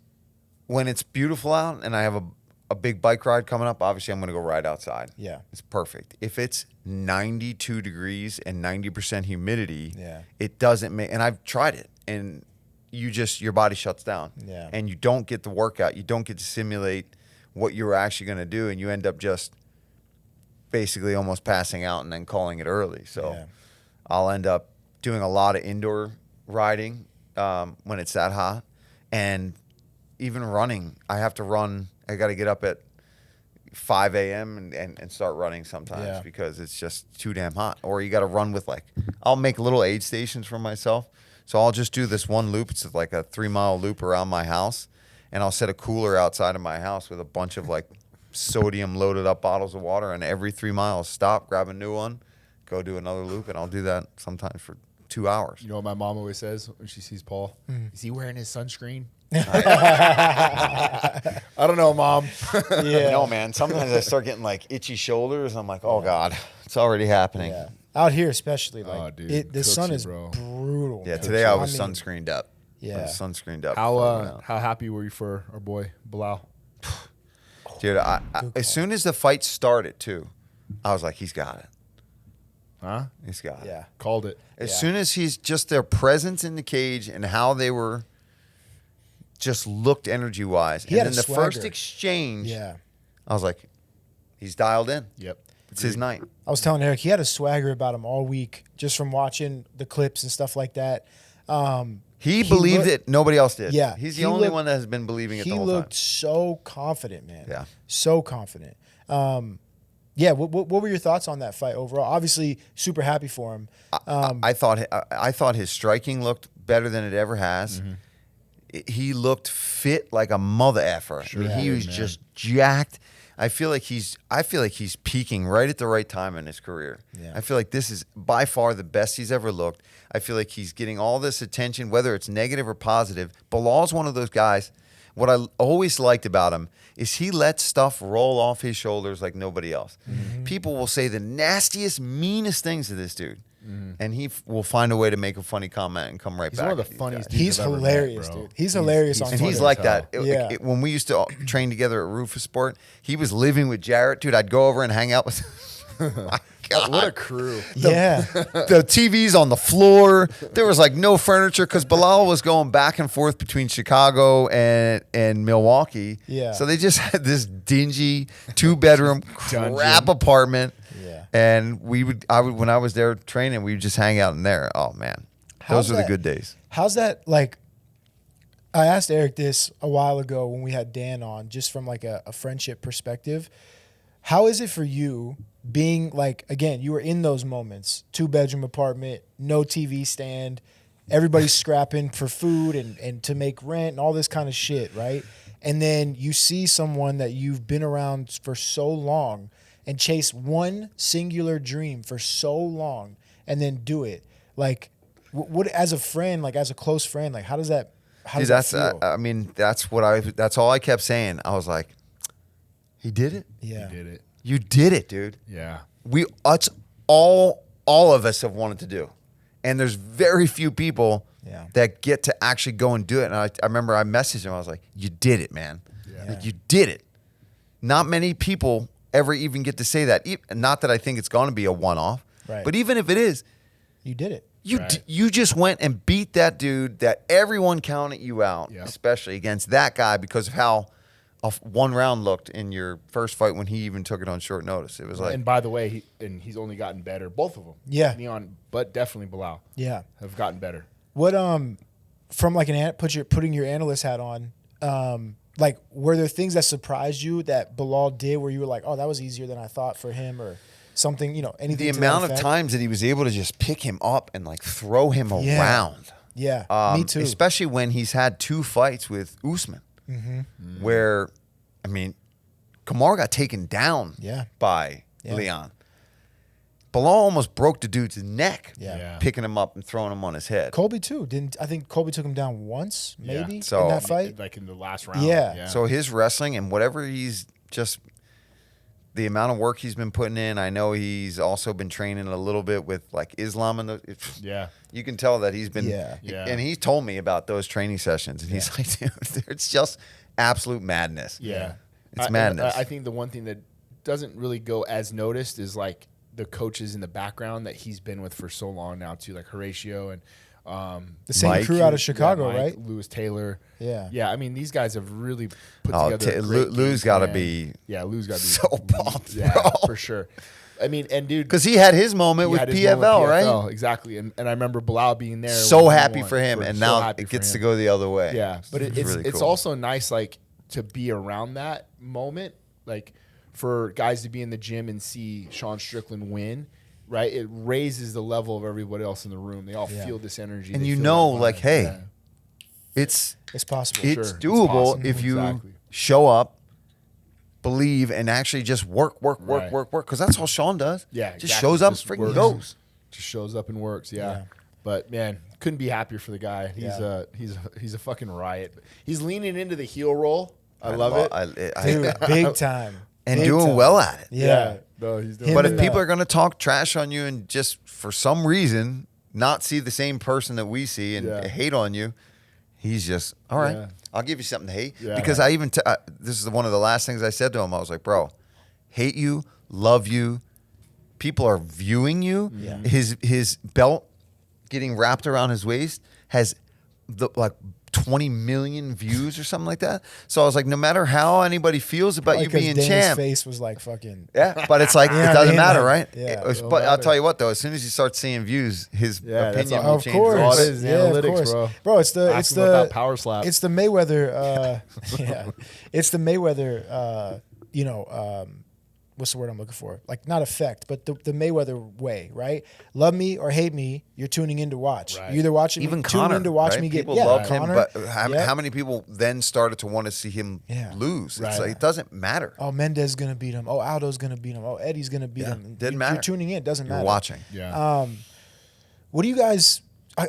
When it's beautiful out and I have a big bike ride coming up, obviously I'm going to go ride outside. Yeah. It's perfect. If it's 92 degrees and 90% humidity, Yeah. it doesn't make, and I've tried it, and your body shuts down. Yeah. And you don't get the workout. You don't get to simulate what you're actually going to do, and you end up just basically almost passing out and then calling it early. So Yeah. I'll end up doing a lot of indoor riding when it's that hot. And even running, I have to run. I got to get up at 5 a.m. and start running sometimes Yeah. because it's just too damn hot. Or you got to run with I'll make little aid stations for myself. So I'll just do this one loop. It's like a 3-mile loop around my house. And I'll set a cooler outside of my house with a bunch of sodium loaded up bottles of water. And every 3 miles, stop, grab a new one, go do another loop. And I'll do that sometimes for 2 hours. You know what my mom always says when she sees Paul? Is he wearing his sunscreen? I don't know, Mom. Yeah. No, man. Sometimes I start getting like itchy shoulders. I'm like, oh God, it's already happening. Yeah. Out here, especially, like Oh, dude. the sun Cooks you, is bro. brutal. Yeah, man. today I was mean, sunscreened up. Yeah. I was sunscreened up. before I went out. How happy were you for our boy Belal? Dude, as soon as the fight started, too, I was like, he's got it. Huh? He's got it. Yeah. Called it. As Yeah. soon as he's just their presence in the cage and how they were just looked energy wise. He had And a then the first swagger. exchange, Yeah. I was like, he's dialed in. Yep. It's his night. I was telling Eric, he had a swagger about him all week just from watching the clips and stuff like that. He believed looked- it. Nobody else did. Yeah, He's the he only looked- one that has been believing it the He whole looked time. so confident, man. Yeah. So confident. Yeah, what were your thoughts on that fight overall? Obviously, super happy for him. I thought his striking looked better than it ever has. He looked fit like a mother effer. I mean, he did, was man. just jacked. I feel like he's peaking right at the right time in his career. Yeah. I feel like this is by far the best he's ever looked. I feel like he's getting all this attention, whether it's negative or positive. Bilal's one of those guys. What I always liked about him is he lets stuff roll off his shoulders like nobody else. People will say the nastiest, meanest things to this dude, and he will find a way to make a funny comment and come right He's back. one of to the these funniest guys. dudes He's I've ever met, hilarious, bro. dude. He's hilarious on And Twitter. he's like funny as that. hell. Yeah. When we used to train together at Rufus Sport, he was living with Jarrett. Dude, I'd go over and hang out with My God. What a crew. Yeah. The TV's on the floor. There was like no furniture because Belal was going back and forth between Chicago and Milwaukee. Yeah. So they just had this dingy 2-bedroom Dungeon. crap apartment. Yeah. And when I was there training, we would just hang out in there. Oh man, How's those were the that- good days. How's that like? I asked Eric this a while ago when we had Dan on, just from like a friendship perspective. How is it for you being like, again, you were in those moments, 2-bedroom apartment, no TV stand, everybody's scrapping for food and to make rent and all this kind of shit, right? And then you see someone that you've been around for so long and chase one singular dream for so long and then do it. Like, what as a friend, like as a close friend, like how does that Dude, that feel? I mean, that's all I kept saying. I was like, he did it. Yeah. He did it. You did it, dude. Yeah. That's all of us have wanted to do. And there's very few people Yeah. that get to actually go and do it. And I remember I messaged him. I was like, you did it, man. Yeah. Like, you did it. Not many people ever even get to say that. Not that I think it's going to be a one-off. Right. But even if it is, You did it. Right. you just went and beat that dude that everyone counted you out, Yep. especially against that guy because of how one round looked in your first fight when he even took it on short notice. It was like, And by the way, he's only gotten better. Both of them. Yeah. Neon, but definitely Belal Yeah. have gotten better. What from like putting your analyst hat on, like were there things that surprised you that Belal did where you were like, oh, that was easier than I thought for him, or something, anything? the to amount that of effect? times that he was able to just pick him up and like throw him Yeah. around. Yeah, me too. Especially when he's had 2 fights with Usman, where, I mean, Kamar got taken down Yeah. by Yeah. Leon. Belal almost broke the dude's neck, Yeah. picking him up and throwing him on his head. Colby too. I think Colby took him down once, Yeah. maybe So, in that fight? Like in the last round. Yeah. So his wrestling and whatever he's just the amount of work he's been putting in. I know he's also been training a little bit with like Islam and Yeah. you can tell that he's been Yeah. Yeah. and he told me about those training sessions and he's like, dude, it's just absolute madness. Yeah. It's madness. I think the one thing that doesn't really go as noticed is like the coaches in the background that he's been with for so long now too, like Horatio and The same Mike. crew out of Chicago, Mike, right? Lewis Taylor. Yeah. Yeah, I mean these guys have really put Oh, together. a great Lou's game got to plan. be Yeah, Lou's got to be so pumped, Yeah, bro. for sure. I mean, and dude, because he had his moment he with had his PFL, moment with right? PFL, exactly. And I remember Bilal being there. So when he happy won. for him, and So now happy it for gets to him. go the other way. Yeah, but it's really it's cool. also nice like to be around that moment, like for guys to be in the gym and see Sean Strickland win. Right, it raises the level of everybody else in the room. They all Yeah. feel this energy, And They you feel know, that like, vibe. hey, Yeah. it's It's possible. Sure, it's it's doable possible. if you Exactly. show up, believe, and actually just work. Right. Because that's all Sean does. Yeah, just exactly. shows up, Just freaking works. goes. Just shows up and works. Yeah. But man, couldn't be happier for the guy. He's a fucking riot. He's leaning into the heel roll. I love it. Dude, big time. And Big doing time. well at it. Yeah. No, he's doing Him But and if people are going to talk trash on you and just for some reason not see the same person that we see and hate on you, he's just, all right, I'll give you something to hate. Yeah. Because this is one of the last things I said to him. I was like, bro, hate you, love you. People are viewing you. Yeah. His belt getting wrapped around his waist has 20 million views or something like that. So I was like, no matter how anybody feels about you being Dana's champ, face was like fucking. yeah, but it's like You know it what I doesn't mean? matter, Like, right? yeah. But I'll tell you what, though, as soon as he starts seeing views, his that's opinion all. will Of change. course, All it is analytics, of course. bro. Bro, it's the Ask him about power slap. It's the Mayweather. It's the Mayweather. What's the word I'm looking for? Like not effect, but the Mayweather way, right? Love me or hate me, you're tuning in to watch. Right. You're either watching Even me, Connor, tune in to watch right? me get. People Yeah, loved Connor. him, but how many people then started to want to see him lose? Right. It's like, it doesn't matter. Oh, Mendez gonna beat him. Oh, Aldo's gonna beat him. Oh, Eddie's gonna beat him. Didn't matter. You're tuning in. Doesn't matter. You're watching. Yeah. What do you guys?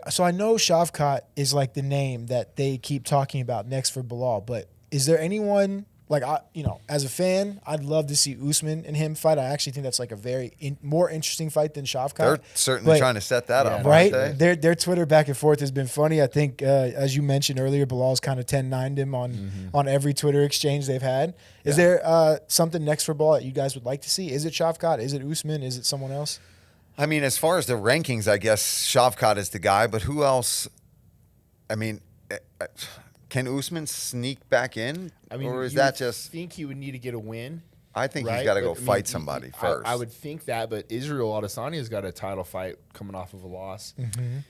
So I know Shavkat is like the name that they keep talking about next for Belal, but is there anyone like as a fan, I'd love to see Usman and him fight. I actually think that's like a very more interesting fight than Shavkat. They're certainly trying to set that up, right? aren't they? Their Twitter back and forth has been funny. I think, as you mentioned earlier, Bilal's kind of 10-9'd him on every Twitter exchange they've had. Is there something next for Belal that you guys would like to see? Is it Shavkat? Is it Usman? Is it someone else? I mean, as far as the rankings, I guess Shavkat is the guy, but who else? I mean, can Usman sneak back in? I mean, or is you that would just? think he would need to get a win. I think he's right? got to go But, I mean, fight somebody first. I would think that, but Israel Adesanya's got a title fight coming off of a loss.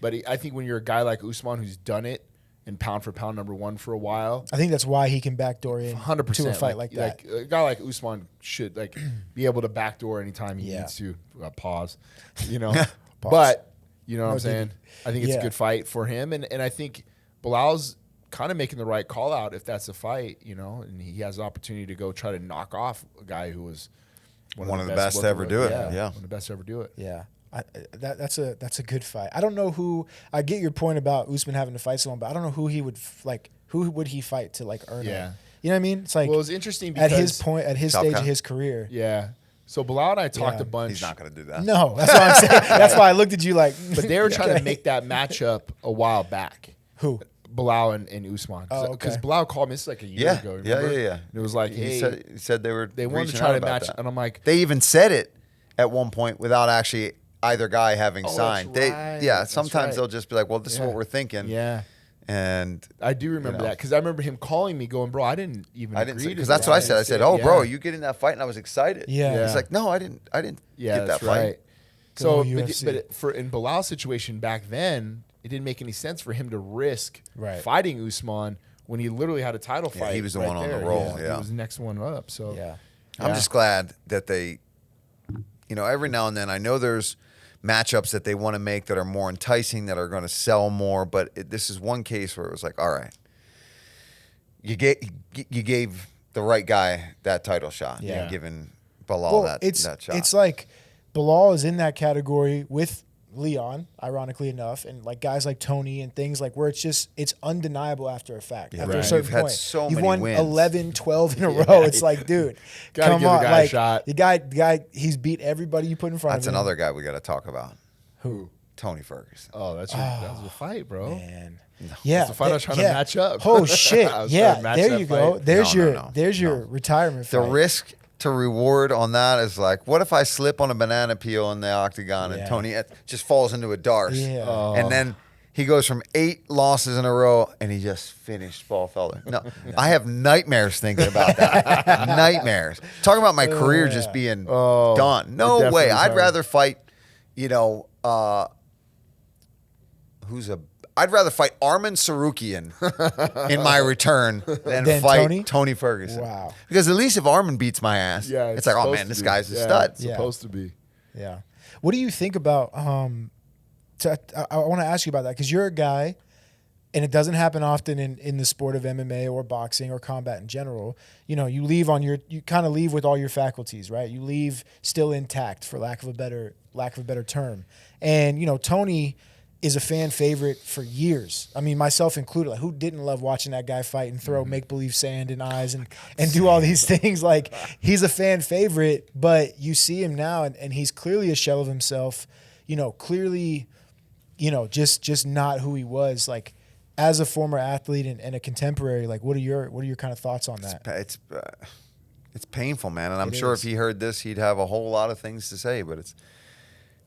But I think when you're a guy like Usman who's done it and pound for pound #1 for a while, I think that's why he can backdoor in 100% to a fight like that. Like a guy like Usman should be able to backdoor anytime he needs to. Pause, But you know what I'm saying. I think it's a good fight for him, and I think Bilal's kind of making the right call out if that's a fight, and he has the opportunity to go try to knock off a guy who was one of the best to ever do it. Yeah, one of the best to ever do it. Yeah. That's a good fight. I don't know who. I get your point about Usman having to fight someone, but I don't know who he would Who would he fight to earn it? You know what I mean? It's like, well, it was interesting because at his point, at his stage of his career. Yeah. So Belal and I talked a bunch. He's not going to do that. No, that's what I'm saying. That's why I looked at you like. But they were trying to make that matchup a while back. Who? Bilal and Usman. Because Bilal called me, this is like a year ago. Remember? Yeah. And it was like, He hey, said they wanted to reaching try out to about match. that. And I'm like, They even said it at one point without actually either guy having that's signed. right. That's Sometimes right. they'll just be like, well, this is what we're thinking. yeah. And I do remember that because I remember him calling me going, bro, I didn't agree to because that's what I said. I said, "Oh, bro, you get in that fight," and I was excited. Yeah. He's like, "No, I didn't Yeah, get that that's fight." right. So, UFC. but in Bilal's situation back then, it didn't make any sense for him to risk fighting Usman when he literally had a title fight. he was the right one on the there. roll, He yeah. was the next one up. So I'm just glad that they, every now and then, I know there's matchups that they want to make that are more enticing, that are going to sell more. But this is one case where it was like, all right, you gave the right guy that title shot. Yeah. Giving Belal that shot. It's like Belal is in that category with Leon, ironically enough, and like guys like Tony and things like where it's undeniable after a fact. After a certain You've had point, so you've many won wins. 11, 12 in a row. It's like, dude, Gotta come give the on, guy a shot. The guy, he's beat everybody you put in front That's of him. another guy we got to talk about. Who? Tony Ferguson. Oh, that's a fight, bro. Man. Yeah, That's the fight I was trying to match up. Oh shit! I was trying Yeah, to match there that you go. fight. There's No. your retirement The fight. risk to reward on that is like, what if I slip on a banana peel in the octagon and Tony just falls into a darce? Yeah. And then he goes from 8 losses in a row and he just finished Paul Felder. No, I have nightmares thinking about that. Nightmares. Talking about my career just being done. No definitely way. I'd hard. rather fight, I'd rather fight Arman Sarukian in my return than Than fight Tony? Ferguson. Wow. Because at least if Arman beats my ass, Yeah, it's like, oh supposed man, to this be. guy's a Yeah, stud. it's supposed to be. Yeah. What do you think about? I want to ask you about that because you're a guy, and it doesn't happen often in the sport of MMA or boxing or combat in general. You kind of leave with all your faculties, right? You leave still intact, for lack of a better term. And Tony is a fan favorite for years. I mean, myself included. Like, who didn't love watching that guy fight and throw make-believe sand in eyes and do all these things? Like, he's a fan favorite, but you see him now, and he's clearly a shell of himself. You know, clearly, you know, just not who he was. Like, as a former athlete and a contemporary, like, what are your kind of thoughts on that? It's painful, man. And I'm sure if he heard this, he'd have a whole lot of things to say. But it's,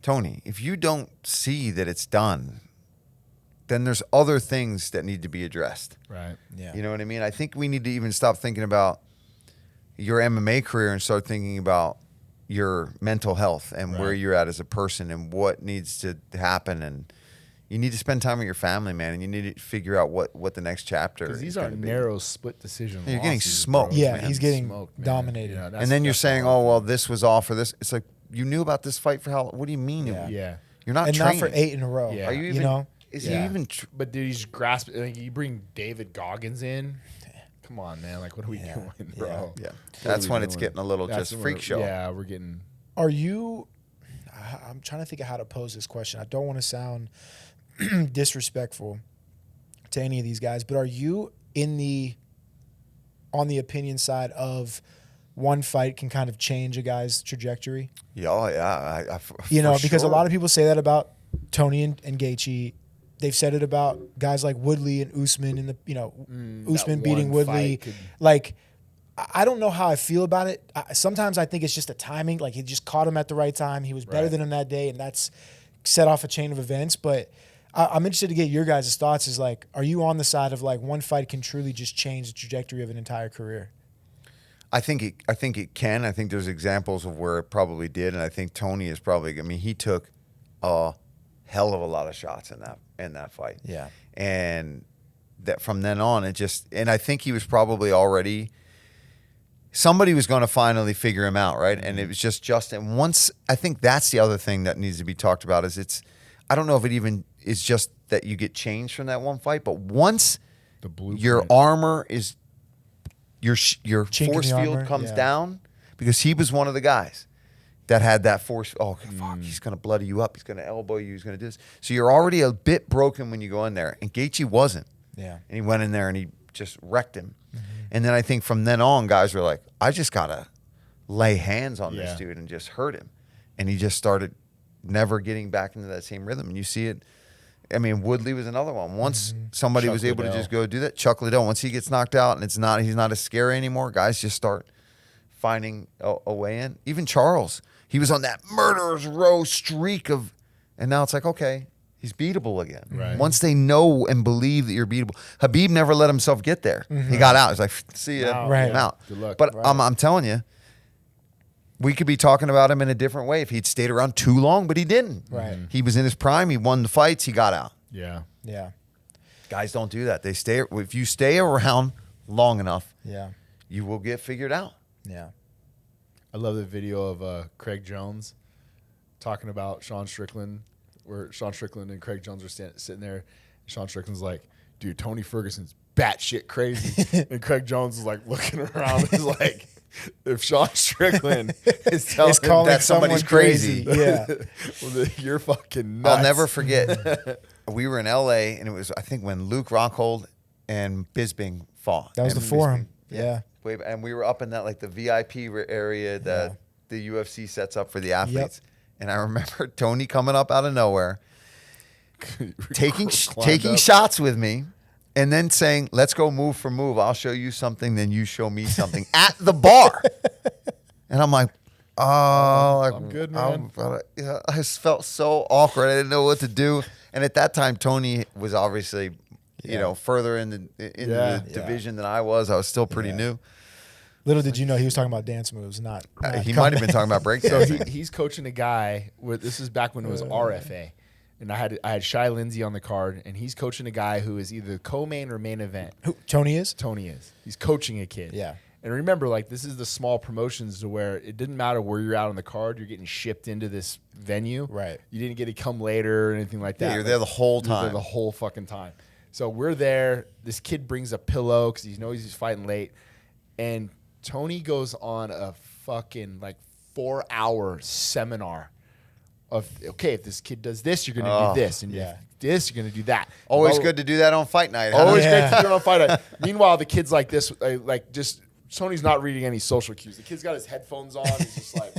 Tony, if you don't see that it's done, then there's other things that need to be addressed. Right. Yeah. You know what I mean? I think we need to even stop thinking about your MMA career and start thinking about your mental health and where you're at as a person and what needs to happen. And you need to spend time with your family, man, and you need to figure out what the next chapter is. Because these aren't narrow split decision. You're getting losses, smoked. bro. Yeah, man. he's getting Smoked, man. dominated. Yeah, And then you're that's saying, all. oh, well, this was off for this. It's like, you knew about this fight for how, what do you mean? Yeah. You're not And training. not for 8 in a row. Yeah. Are you even, know? is Yeah. he even, But dude, he's grasping. Like, you bring David Goggins in. Come on, man. Like, what are we doing, bro? yeah. What That's are we when it's doing? getting a little That's just when freak we're- show. Yeah, we're getting. Are you, I'm trying to think of how to pose this question. I don't want to sound disrespectful to any of these guys, but are you on the opinion side of one fight can kind of change a guy's trajectory? Yeah, oh, yeah. You know, for because a sure. lot of people say that about Tony and Gaethje. They've said it about guys like Woodley and Usman, and Usman that beating one Woodley. fight could- Like, I don't know how I feel about it. Sometimes I think it's just the timing. Like, he just caught him at the right time. He was better than him that day, and that's set off a chain of events. But I'm interested to get your guys' thoughts. Is like, are you on the side of like one fight can truly just change the trajectory of an entire career? I think it can. I think there's examples of where it probably did, and I think Tony is probably. I mean, he took a hell of a lot of shots in that fight. Yeah. And that from then on, it just. And I think he was probably already. Somebody was going to finally figure him out, right? And it was just Justin. Once, I think that's the other thing that needs to be talked about is it's. I don't know if it even is just that you get changed from that one fight, but once The blueprint. your armor is. Your Chink in force the field armor, comes yeah. down because he was one of the guys that had that force. Oh, fuck, he's going to bloody you up. He's going to elbow you. He's going to do this. So you're already a bit broken when you go in there. And Gaethje wasn't. Yeah. And he went in there and he just wrecked him. And then I think from then on, guys were like, I just got to lay hands on this dude and just hurt him. And he just started never getting back into that same rhythm. And you see it. I mean, Woodley was another one. Once somebody Chuck was able Liddell. to just go do that, Chuck Liddell, once he gets knocked out and he's not as scary anymore, guys just start finding a way in. Even Charles, he was on that murderer's row streak of, and now it's like, okay, he's beatable again. Right. Once they know and believe that you're beatable. Habib never let himself get there. He got out. He's like, see ya, Out, Right. I'm out. Good luck. But Right. I'm telling you, we could be talking about him in a different way if he'd stayed around too long, but he didn't. Right. He was in his prime. He won the fights. He got out. Yeah. Yeah. Guys don't do that. They stay. If you stay around long enough, Yeah. you will get figured out. Yeah. I love the video of Craig Jones talking about Sean Strickland, where Sean Strickland and Craig Jones are sitting there. Sean Strickland's like, dude, Tony Ferguson's batshit crazy. And Craig Jones is like looking around. He's like, if Sean Strickland is telling It's calling that somebody's someone crazy. Yeah. well, then you're fucking nuts. I'll never forget. We were in L.A. and it was, I think, when Luke Rockhold and Bisping fought. That was the And forum. Bisping- Yeah. And we were up in that, like, the VIP area that the UFC sets up for the athletes. And I remember Tony coming up out of nowhere, taking Climbed up. shots with me, and then saying, let's go move for move. I'll show you something, then you show me something at the bar. And I'm like, oh, like, I'm good, man. I just felt so awkward. I didn't know what to do. And at that time, Tony was obviously, you know, further in the division than I was. I was still pretty new. Little did you know he was talking about dance moves, not He might have been talking about So breakdancing. he's coaching a guy with, this is back when it was RFA. And I had Shy Lindsay on the card, and he's coaching a guy who is either co-main or main event. Who Tony is? Tony is. He's coaching a kid. Yeah. And remember, like, this is the small promotions to where it didn't matter where you're out on the card, you're getting shipped into this venue. Right. You didn't get to come later or anything like that. Yeah, you're there the whole You're there time. the whole fucking time. So we're there. This kid brings a pillow because he knows he's fighting late. And Tony goes on a fucking, like, 4-hour seminar of, okay, if this kid does this, you're going to do this. And yeah. if this, you're going to do that. Always Well, good to do that on fight night. Huh? Always Yeah. great to do it on fight night. Meanwhile, the kid's like this, like just, Tony's not reading any social cues. The kid's got his headphones on. He's just like,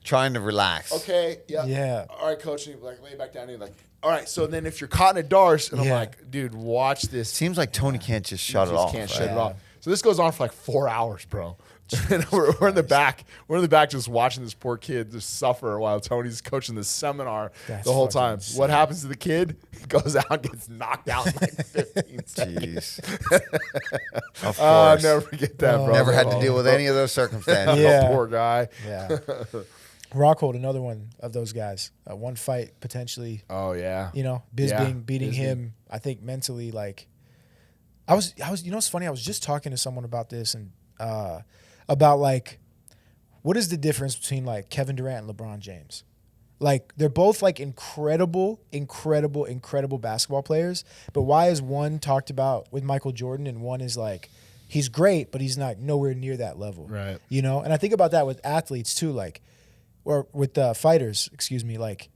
Trying to relax. okay, yeah. Yeah. All right, coach. And he's like, lay back down. And he's like, all right. So then if you're caught in a darce, and I'm Yeah. like, dude, watch this. Seems like Tony can't just shut it Just off. can't right? shut it Yeah. off. So this goes on for like 4 hours, bro. And we're in the back. We're in the back just watching this poor kid just suffer while Tony's coaching this seminar That's the whole fucking time. insane. What happens to the kid? He goes out and gets knocked out in like 15 seconds. Jeez. Of I'll course. never forget that, bro. Never had to deal with any of those circumstances. Yeah. Poor guy. Yeah. Rockhold, another one of those guys. One fight potentially. Oh, yeah. Biz Yeah, beating Bisbee. him. I think mentally, like, I was. It's funny. I was just talking to someone about this and about like, what is the difference between like Kevin Durant and LeBron James? Like, they're both like incredible basketball players. But why is one talked about with Michael Jordan and one is like, he's great, but he's not nowhere near that level. Right. And I think about that with athletes too, like, or with fighters, excuse me, like,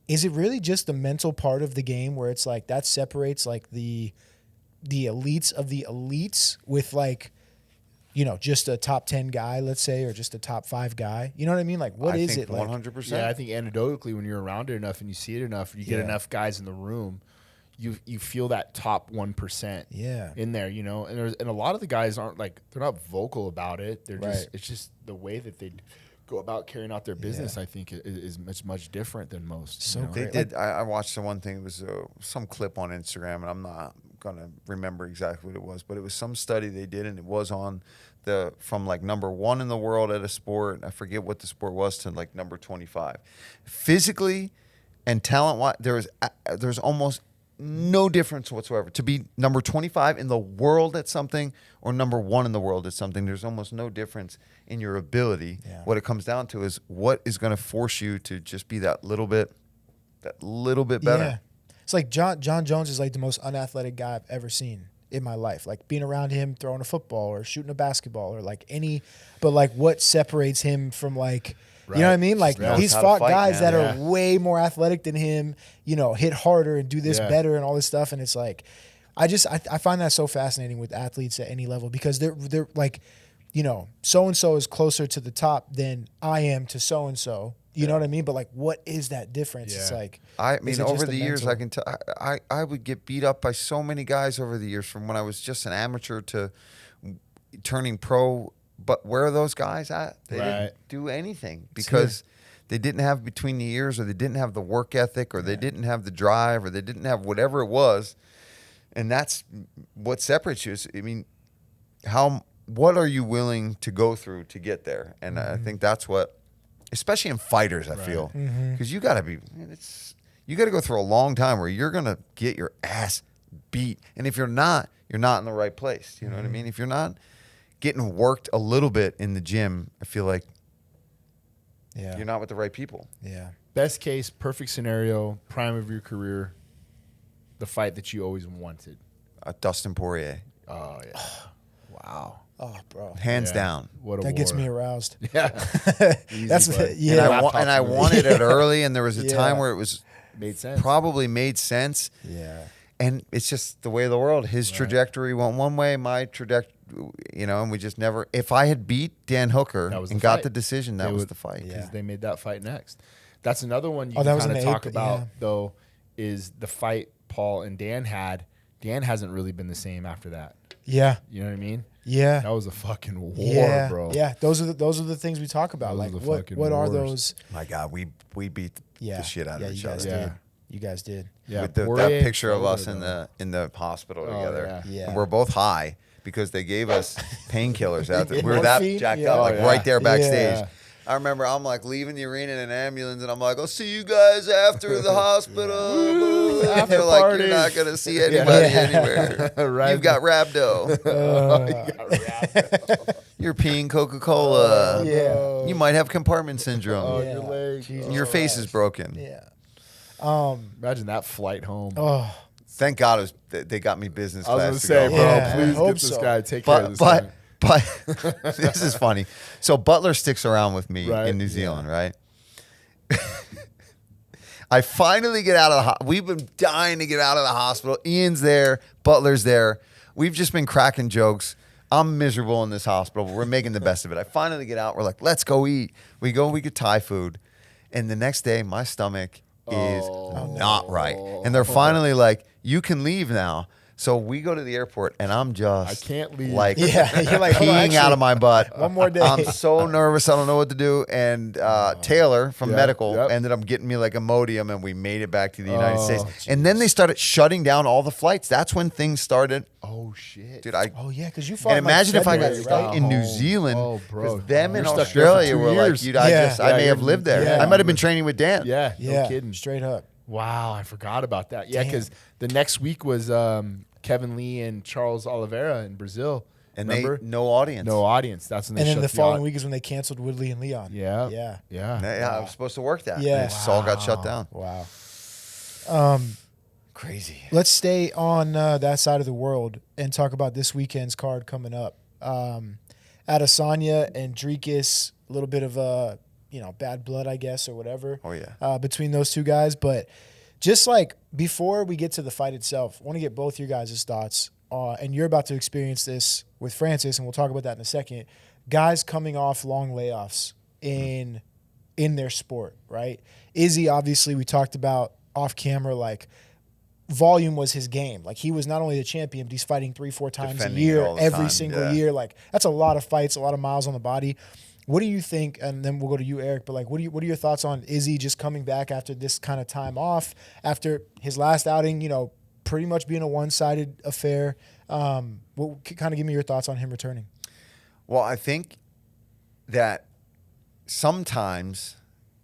is it really just the mental part of the game where it's like that separates like the elites of the elites with like, just a top 10 guy, let's say, or just a top 5 guy? You know what I mean? Like, what is it? Like, 100%. Yeah, I think anecdotally, when you're around it enough and you see it enough, you get Yeah. enough guys in the room, you feel that top 1% Yeah. in there, and a lot of the guys aren't like, they're not vocal about it. They're just, Right. it's just the way that they go about carrying out their business, I think is much different than most. So They great. did. I watched the one thing. It was some clip on Instagram, and I'm not gonna remember exactly what it was, but it was some study they did, and it was on from like number 1 in the world at a sport. I forget what the sport was to like number 25. Physically and talent-wise, there's almost no difference whatsoever. To be number 25 in the world at something or number 1 in the world at something, there's almost no difference in your ability. Yeah. What it comes down to is what is going to force you to just be that little bit better. Yeah. It's like John Jones is like the most unathletic guy I've ever seen in my life. Like, being around him, throwing a football or shooting a basketball or like but like what separates him from like, you know what I mean? Like, Just knows he's how to fought fight, guys man. that are way more athletic than him, hit harder and do this Yeah. better and all this stuff. And it's like, I find that so fascinating with athletes at any level because they're like, so-and-so is closer to the top than I am to so-and-so. You know what I mean? But like, what is that difference? It's Yeah. like, I is mean, it over just the the years, mental? I can tell. I would get beat up by so many guys over the years, from when I was just an amateur to turning pro. But where are those guys at? They Right. didn't do anything because they didn't have between the ears, or they didn't have the work ethic, or they didn't have the drive, or they didn't have whatever it was. And that's what separates you. I mean, what are you willing to go through to get there? And I think that's what, especially in fighters, I feel, because you got to you got to go through a long time where you're gonna get your ass beat, and if you're not in the right place. You know what I mean? If you're not getting worked a little bit in the gym, I feel like yeah, you're not with the right people. yeah. Best case, perfect scenario, prime of your career, the fight that you always wanted. Dustin Poirier, Oh, yeah. Wow. Oh, bro, hands Yeah. down. What a that gets war. me aroused. Yeah. Easy, That's bud. yeah. And I wanted it early, and there was a Yeah. time where it was Made sense. probably made sense. Yeah. And it's just the way of the world. His trajectory went one way, my trajectory, and we just never. If I had beat Dan Hooker That was and the got fight. the decision, that They was would- the fight. Yeah. Because they made that fight next. That's another one you Oh, that can was in kind of the talk April- about, yeah. though, is the fight Paul and Dan had. Dan hasn't really been the same after that. Yeah. You know what I mean? Yeah. That was a fucking war, Yeah. bro. Yeah. Those are the things we talk about. Those Like, are the what fucking are wars. those? My God, we beat the shit out of each you guys other. did. Yeah. You guys did. Yeah. With that Poirier, picture of us Felder, in the hospital Oh, together. yeah. Yeah. And we're both high because they gave us painkillers after. We were Morphine? that jacked Yeah. up, Oh, like yeah. right there backstage. Yeah. I remember I'm like leaving the arena in an ambulance, and I'm like, I'll see you guys after the hospital. And After they're like, party. you're not gonna see anybody anywhere. Right. You've got rhabdo. You're peeing Coca-Cola. Yeah. You might have compartment syndrome. Oh, Yeah. your leg. Jesus Your face is broken. Yeah. Imagine that flight home. Oh. Thank God they got me business I was class. gonna to say, go bro, home. Yeah, I please hope get this so. guy. Take care of But this but guy. this is funny. So Butler sticks around with me Right. in New Zealand, right? I finally get out of the we've been dying to get out of the hospital. Ian's there, Butler's there. We've just been cracking jokes. I'm miserable in this hospital, but we're making the best of it. I finally get out. We're like, let's go eat. We get Thai food. And the next day, my stomach is not right. And they're finally like, you can leave now. So we go to the airport, and I'm just I can't leave. like, Yeah, you're like, hold on, peeing actually, out of my butt. one more day. I'm so nervous. I don't know what to do. And Taylor from Yep, medical yep. ended up getting me like Imodium, and we made it back to the United Oh, States. And then they started shutting down all the flights. That's when things started. Oh shit, Dude, Oh yeah, because you fought. and in, like, imagine if I got February, stuck right? in New Oh, Zealand. oh, bro. 'Cause them in You're stuck there for Australia 2 were years. like, Yeah. I may have you're- lived there. yeah. I might have been training with Dan. Yeah, Yeah, no kidding. straight up. Wow, I forgot about that. Yeah, Damn. because the next week was Kevin Lee and Charles Oliveira in Brazil. And Remember? they no audience. No audience. That's when they And then shut the following au- week is when they canceled Woodley and Leon. Yeah. Yeah. Yeah. Yeah, I was supposed to work that. Yeah. And it all got shut down. Wow. Crazy. Let's stay on that side of the world and talk about this weekend's card coming up. Adesanya and Dricus, a little bit of bad blood, I guess, or whatever. Oh, yeah. Between those two guys, but just like before we get to the fight itself, I want to get both your guys' thoughts. And you're about to experience this with Francis, and we'll talk about that in a second. Guys coming off long layoffs in their sport, right? Izzy, obviously, we talked about off camera, like volume was his game. Like he was not only the champion, but he's fighting 3-4 times Defending a year, it all the every time, single yeah. year. Like that's a lot of fights, a lot of miles on the body. What do you think? And then we'll go to you, Eric. But like, what are your thoughts on Izzy just coming back after this kind of time off, after his last outing? Pretty much being a one-sided affair. Kind of give me your thoughts on him returning. Well, I think that sometimes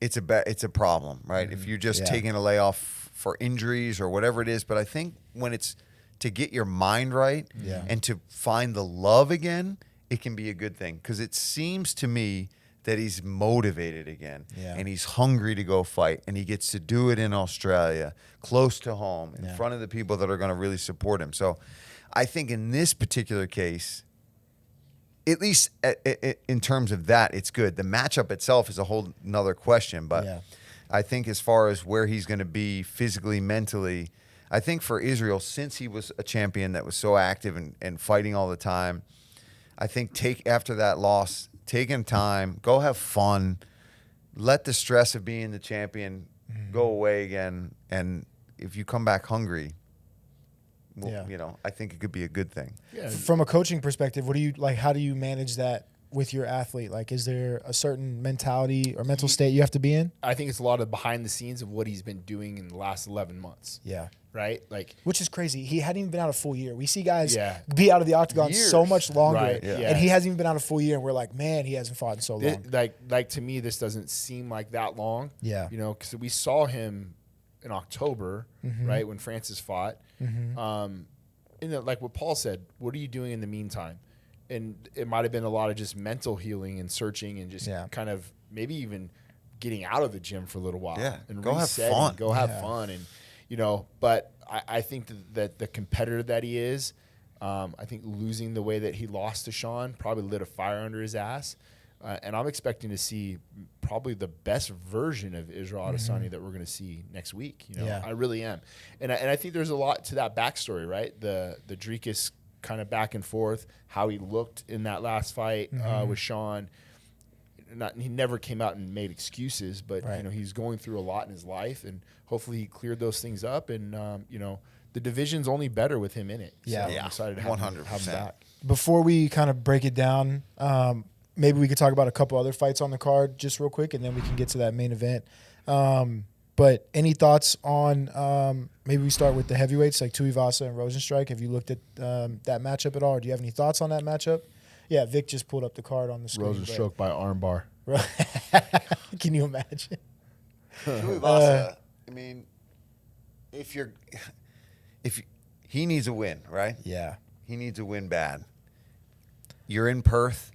it's a problem, right? If you're just Yeah. taking a layoff for injuries or whatever it is. But I think when it's to get your mind right Yeah. and to find the love again, it can be a good thing. Because it seems to me that he's motivated again Yeah. and he's hungry to go fight, and he gets to do it in Australia, close to home, in Yeah. front of the people that are going to really support him. So I think in this particular case, at least in terms of that, it's good. The matchup itself is a whole nother question, but Yeah. I think as far as where he's going to be physically, mentally, I think for Israel, since he was a champion that was so active and fighting all the time, I think after that loss, taking time, go have fun, let the stress of being the champion go away again, and if you come back hungry, I think it could be a good thing. Yeah. From a coaching perspective, what do you like? How do you manage that with your athlete? Like, is there a certain mentality or mental state you have to be in? I think it's a lot of behind the scenes of what he's been doing in the last 11 months. Yeah. Right? Like, Which is crazy. He hadn't even been out a full year. We see guys Yeah. be out of the octagon Years. so much longer, Right, yeah. and he hasn't even been out a full year. And we're like, man, he hasn't fought in so long. like to me, this doesn't seem like that long. Yeah. Because we saw him in October, right, when Francis fought. Like what Paul said, what are you doing in the meantime? And it might have been a lot of just mental healing and searching and just Yeah. kind of maybe even getting out of the gym for a little while. Yeah, And go have resetting, fun. Go have Yeah. fun. And, but I think that the competitor that he is, I think losing the way that he lost to Sean probably lit a fire under his ass. And I'm expecting to see probably the best version of Israel Adesanya that we're going to see next week. Yeah. I really am. And I think there's a lot to that backstory, right? The Dricus kind of back and forth, how he looked in that last fight with Sean. He never came out and made excuses, but Right. he's going through a lot in his life, and hopefully he cleared those things up. And the division's only better with him in it. Yeah. so I'm excited to have him 100%. back. Before we kind of break it down, maybe we could talk about a couple other fights on the card just real quick, and then we can get to that main event. But any thoughts on maybe we start with the heavyweights like Tuivasa and Rosenstrike? Have you looked at that matchup at all? Or do you have any thoughts on that matchup? Yeah, Vic just pulled up the card on the screen. Rose was stroked by armbar. but- Can you imagine? Tuivasa, I mean, he needs a win, right? Yeah. He needs a win bad. You're in Perth,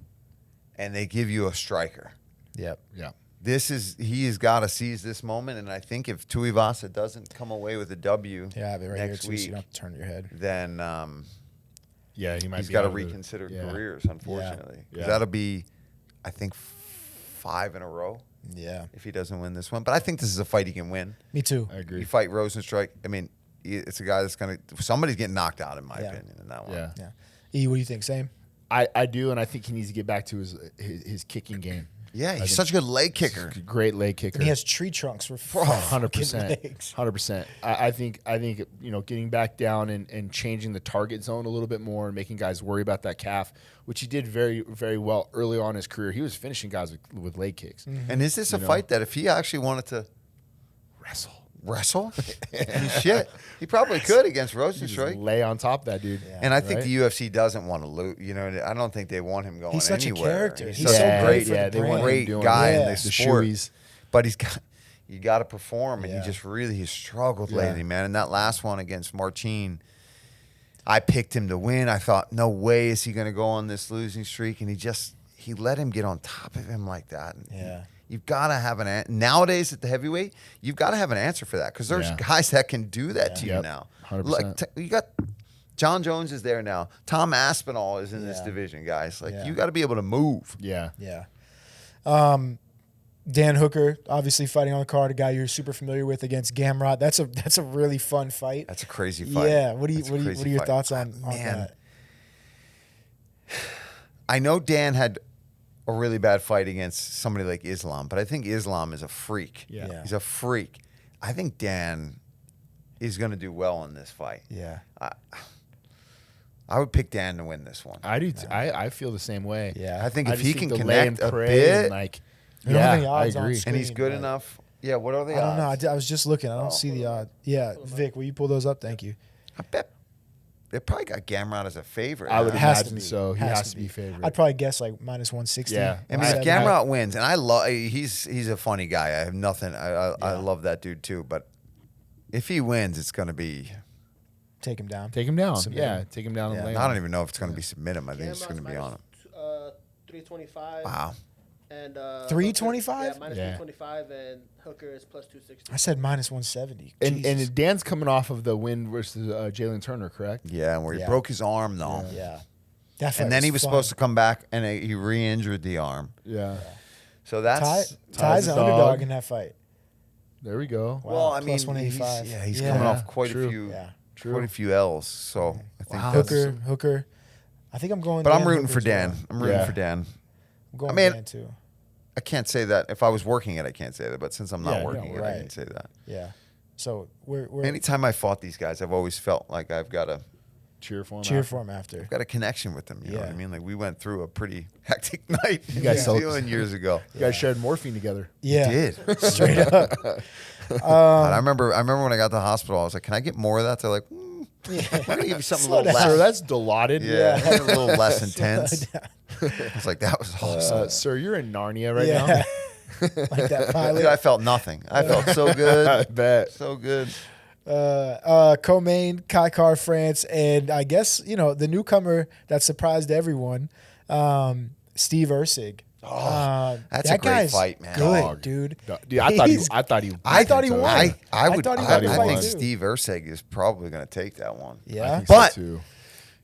and they give you a striker. Yep. Yeah. He has got to seize this moment, and I think if Tuivasa doesn't come away with a W Yeah, I have it right here next too, so week, you don't have to turn your head. then Yeah, he might he's be got to out of the- reconsider yeah. careers, unfortunately. 'Cause Yeah. that'll be, I think, 5 in a row Yeah. if he doesn't win this one. But I think this is a fight he can win. Me too. I agree. You fight Rosenstrike. I mean, it's a guy that's going to – somebody's getting knocked out, in my opinion, in that one. Yeah. Yeah. E, what do you think? Same? I do, and I think he needs to get back to his kicking game. Yeah, he's such a good leg kicker. Great leg kicker. And he has tree trunks for 100%. legs. 100%. I think getting back down and changing the target zone a little bit more and making guys worry about that calf, which he did very, very well early on in his career. He was finishing guys with leg kicks. And is this a fight that if he actually wanted to wrestle? I mean, shit. He probably could against Just Rosenstrike. lay on top of that dude. Yeah. And I think Right? the UFC doesn't want to lose. You know, I don't think they want him going He's such a anywhere. character. He's He's such so a great great, for the they want him great doing guy in Yeah. this the sport. shoeies. But you got to perform, and Yeah. he just really has struggled Yeah. lately, man. And that last one against Marcin, I picked him to win. I thought, no way is he going to go on this losing streak, and he let him get on top of him like that. And Yeah. you've got to have nowadays at the heavyweight, you've got to have an answer for that because there's Yeah. guys that can do that to you Yep. now. 100%. You got John Jones is there now. Tom Aspinall is in this Yeah. division, guys. Like Yeah. you got to be able to move. Yeah. Yeah. Dan Hooker, obviously fighting on the card, a guy you're super familiar with against Gamrot. That's a really fun fight. That's a crazy fight. Yeah. What That's a are crazy your fight. thoughts on Man. that? I know Dan had a really bad fight against somebody like Islam, but I think Islam is a freak. Yeah. Yeah. He's a freak. I think Dan is going to do well in this fight. Yeah. I would pick Dan to win this one. I do. I feel the same way. Yeah. I think if just he think can the lay and connect a pray bit, and like, We don't have any yeah, I odds on agree. screen. and he's good but- enough. Yeah, what are the I don't odds? know. I was just looking. I don't Oh. see the odd. Yeah, Vic, will you pull those up? Thank you. I bet they probably got Gamrot as a favorite. I would Has to imagine be. so. He has to be favorite. I'd probably guess like minus 160. Yeah. I mean, if 170. Gamrot wins, and I love, he's a funny guy. I have nothing. I love that dude too. But if he wins, it's going to be. Take him down. Take him down. Submit Yeah, him. take him down. Yeah. And lay I him. don't even know if it's going to be submit him. I think it's Gamrot's going to be on him. 325. Wow. And 325? Yeah, minus Yeah. 325, and Hooker is plus 260. I said minus 170. And Jesus. Dan's coming off of the win versus Jalen Turner, correct? Yeah, where he Yeah. broke his arm though. Yeah. That fight And then he was fun. supposed to come back, and he re-injured the arm. Yeah. So that's Ty's a an dog. underdog in that fight. There we go. Wow, well. I mean, plus 185. he's Yeah. coming off quite True. a few, Yeah. quite a few L's. So I think Wow. that's. Hooker. I think I'm going. But I'm Dan rooting Hooker for as well. Dan. I'm rooting Yeah. for Dan. I'm going I mean, Dan too. I can't say that if I was working it, I can't say that. But since I'm not Yeah, working it, I right. can say that. Yeah. So we're Anytime I fought these guys, I've always felt like I've got a Cheer for him. cheer after. for him after. got a connection with them. You know what I Yeah. mean? Like we went through a pretty hectic night in New guys sold- Zealand years ago. You guys shared morphine together. Yeah. We did. Straight up. And I remember when I got to the hospital, I was like, "Can I get more of that?" They're like, "I'm gonna give you something Slow a little down. Sir, less." that's Dilaudid. Yeah, a little less intense. I was like, "That was awesome." Sir, you're in Narnia right Yeah. now. Like that Dude, pilot. I felt nothing. I felt so good. I bet. So good. Co-main, Kaikar France, and I guess, the newcomer that surprised everyone, Steve Ursig. That's that a great guy's fight, man. Good, Dog. dude. Dude, I thought he. He's- I thought he. I thought he beat him won. totally. I would. thought he I, won the I fight, think too. Steve Ursig is probably going to take that one. Yeah. I think so, But- too.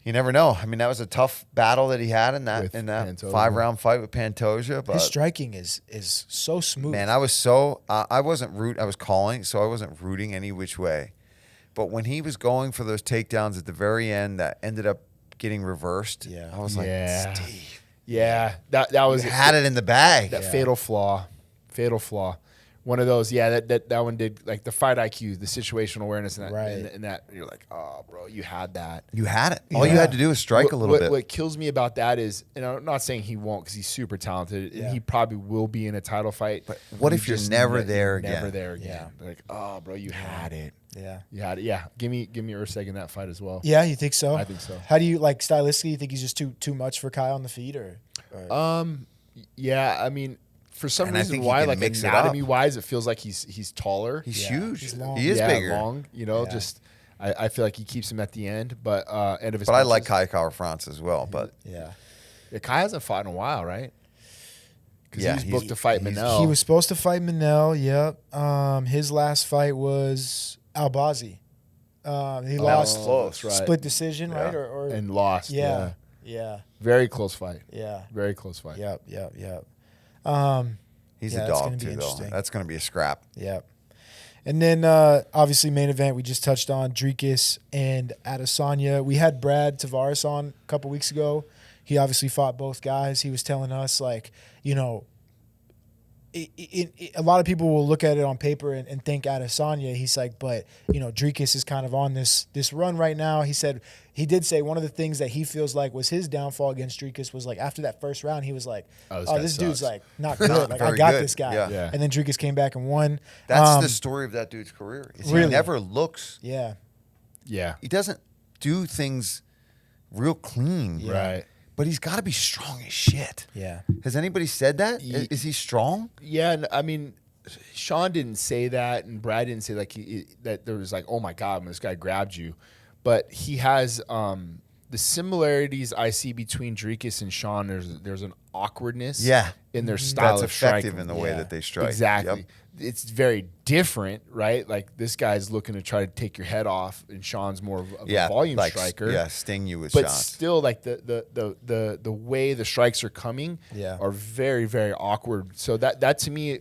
You never know. I mean, that was a tough battle that he had in that With Pantoja. 5-round fight with Pantoja. But His striking is so smooth. man, I was so I wasn't I was calling, so I wasn't rooting any which way. But when he was going for those takedowns at the very end that ended up getting reversed, Yeah. I was like, Yeah. Steve, Yeah, that was you had it in the bag. that fatal flaw. One of those, yeah. That one did, like, the fight IQ, the situational awareness, and that, Right. and that you're like, oh, bro, you had that. You had it. All you Yeah. had to do was strike a little what, bit. What kills me about that is, and I'm not saying he won't because he's super talented, Yeah. and he probably will be in a title fight. But what if you're just never there Never again? there again. Like, oh, bro, you had it. yeah. You had it. Yeah, give me Urseg in that fight as well. Yeah, you think so? I think so. How do you, like, stylistically, you think he's just too much for Kai on the feet, or? Yeah, I mean, for some And I reason, think he why, can like, mix it up. anatomy wise, it feels like he's taller. He's Yeah, huge. he's long. He is yeah, bigger. long. Yeah. Just I feel like he keeps him at the end, but end of his. But I like punches. Kai France as well. But Yeah. Yeah, Kai hasn't fought in a while, right? Because Yeah, he was he's- booked to fight he's- Manel. He was supposed to fight Manel. Yep. His last fight was Albazi. He that lost was close. right. split decision, Yeah. right? Or and lost. yeah. Very close fight. Yeah. Very close fight. Yep. He's Yeah, a that's dog gonna be too, though. interesting. That's going to be a scrap. Yeah. And then obviously main event we just touched on Dricus and Adesanya. We had Brad Tavares on a couple weeks ago. He obviously fought both guys. He was telling us like, you know, a lot of people will look at it on paper and think Adesanya. He's like, but you know, Dricus is kind of on this run right now. He said he did say one of the things that he feels like was his downfall against Dricus was like after that first round, he was like, Oh, this dude's sucks. like not good. Not Like I very got good. this guy. Yeah. Yeah. And then Dricus came back and won. That's the story of that dude's career. Is Really? He never looks. Yeah. Yeah. He doesn't do things real clean. Yeah. Right. But he's got to be strong as shit. Yeah. Has anybody said that? Ye- Is he strong? Yeah, I mean, Sean didn't say that, and Brad didn't say like that. There was like, oh my god, this guy grabbed you, but he has the similarities I see between Dricus and Sean. There's an awkwardness, Yeah. in their style That's of effective striking. in the way Yeah. that they strike. Exactly. Yep. It's very different, right? Like this guy's looking to try to take your head off, and Sean's more of a volume like, striker. Yeah, sting you with But shots. still, like the way the strikes are coming Yeah. are very, very awkward. So that to me,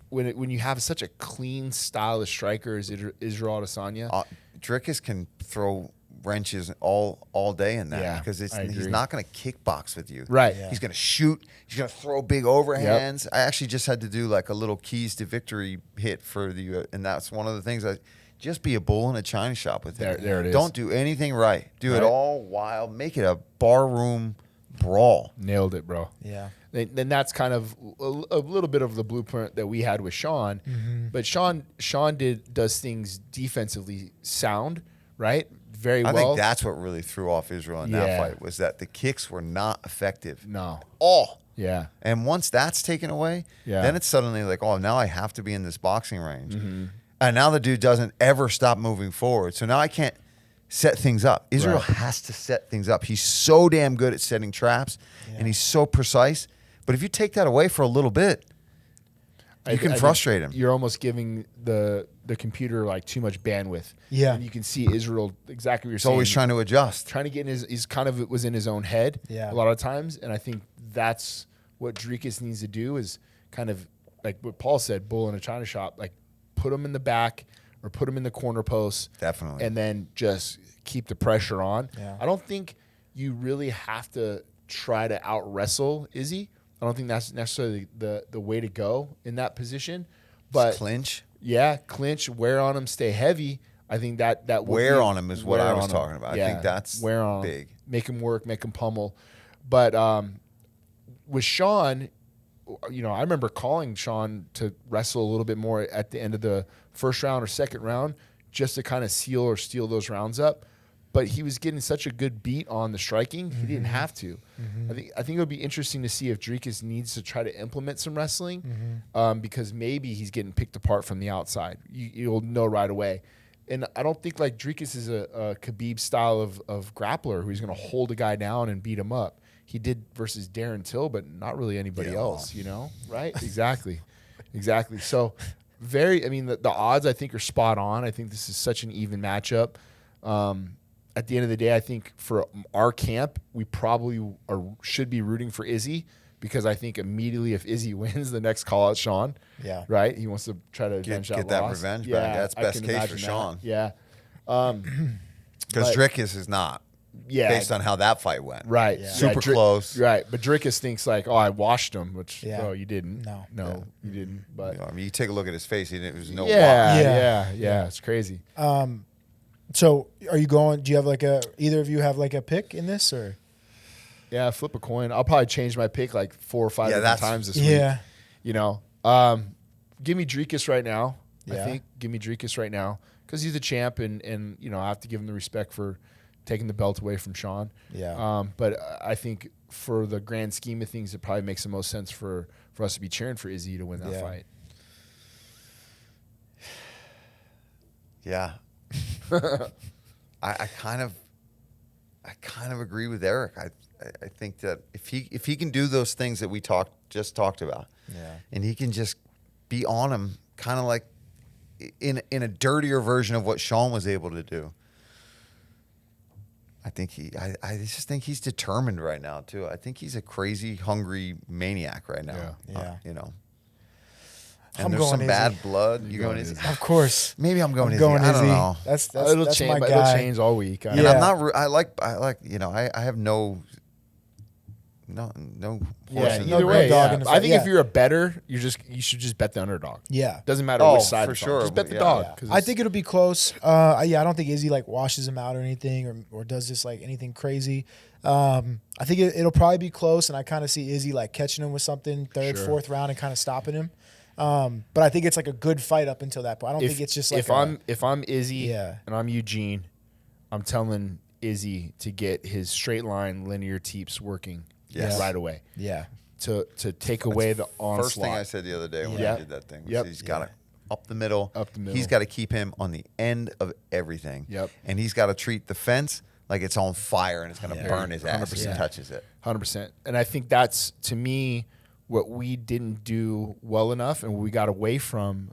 when you have such a clean style of striker as Israel Adesanya, Dricus can throw wrenches all day in that Yeah, because I he's agree. not going to kickbox with you. Right. Yeah. He's going to shoot. He's going to throw big overhands. I actually just had to do like a little keys to victory hit for the, and that's one of the things just be a bull in a china shop with him. There it is. Don't do anything right. Do it Right. all wild. Make it a barroom brawl. nailed it, bro. Yeah. Then that's kind of a little bit of the blueprint that we had with Sean. Mm-hmm. But Sean does things defensively sound, right? Very I well. think that's what really threw off Israel in that Yeah. fight was that the kicks were not effective. No. All. Yeah. And once that's taken away, Yeah. then it's suddenly like, oh, now I have to be in this boxing range. Mm-hmm. And now the dude doesn't ever stop moving forward. So now I can't set things up. Israel Right. has to set things up. He's so damn good at setting traps, and he's so precise. But if you take that away for a little bit, you can think frustrate him. You're almost giving the computer like too much bandwidth. Yeah. And you can see Israel exactly what you're He's saying. always trying to adjust. trying to get in he's kind of was in his own head Yeah. a lot of times. And I think that's what Dricus needs to do is kind of like what Paul said, bull in a china shop, like put him in the back or put him in the corner post. Definitely. And then just keep the pressure on. Yeah. I don't think you really have to try to out wrestle Izzy. I don't think that's necessarily the way to go in that position. But Clinch. yeah, clinch, wear on him, stay heavy. I think that will Wear be- on him is what wear I was on him. talking about. I Yeah, think that's wear on him. big. Make him work, make him pummel. But with Sean, you know, I remember calling Sean to wrestle a little bit more at the end of the first round or second round just to kind of seal or steal those rounds up. But he was getting such a good beat on the striking, he didn't have to. I think it would be interesting to see if Dricus needs to try to implement some wrestling because maybe he's getting picked apart from the outside. You'll know right away. And I don't think like Dricus is a Khabib style of grappler who's going to hold a guy down and beat him up. He did versus Darren Till, but not really anybody else, you know? Right? Exactly. Exactly. So the odds I think are spot on. I think this is such an even matchup. At the end of the day, I think for our camp, we probably should be rooting for Izzy because I think immediately if Izzy wins, the next call out Sean. Yeah. Right? He wants to try to avenge Get that loss. revenge back. That's I best can case for imagine that. Sean. Yeah. Because But- Dricus is not. Yeah. Based on how that fight went. Right. Yeah. Super close. Right. But Dricus thinks like, oh, I washed him, which, Yeah. you didn't. No. You didn't. But You know, I mean, you take a look at his face. There was no yeah, wash. yeah. It's crazy. So are you going, do you have either of you have like a pick in this or? Yeah, flip a coin. I'll probably change my pick like 4 or 5 different that's- times this Yeah. week. You know, give me Dricus right now. I Yeah. think give me Dricus right now because he's the champ, and you know I have to give him the respect for taking the belt away from Sean. Yeah. But I think for the grand scheme of things, it probably makes the most sense for us to be cheering for Izzy to win that Yeah. fight. Yeah. I kind of agree with Eric. I think that if he can do those things that we just talked about, Yeah. and he can just be on him, kind of like in a dirtier version of what Sean was able to do. I think I just think he's determined right now too. I think he's a crazy, hungry maniac right now. Yeah. You know. and I'm there's going some Izzy. bad blood, you're going going Izzy. Of course. Maybe I'm going I'm Izzy. going I don't Izzy. know. That's it'll that's change, my but guy. it'll change all week. And Yeah. I'm not. I like. You know. I have no horse Yeah, in no either the way. race. dog Yeah. in the I fight, think yeah. if you're a bettor, you should just bet the underdog. Yeah. Doesn't matter Oh, which side for it's on. sure. Just bet the Yeah. dog. Yeah. 'cause I it's- think it'll be close. I don't think Izzy like washes him out or anything, or does this like anything crazy. I think it'll probably be close, and I kind of see Izzy like catching him with something third, Sure. fourth round and kind of stopping him. But I think it's like a good fight up until that point. I don't think it's just like if I'm Izzy Yeah. and I'm Eugene, I'm telling Izzy to get his straight line linear teeps working Yes. right away yeah. to take away the onslaught. First thing I said the other day when Yeah. I did that thing was Yep. he's got to up the middle. Up the middle. He's got to keep him on the end of everything. Yep. And he's got to treat the fence like it's on fire and it's going to Yeah. burn his ass if he 100%. touches it. 100%. And I think that's, to me, what we didn't do well enough and what we got away from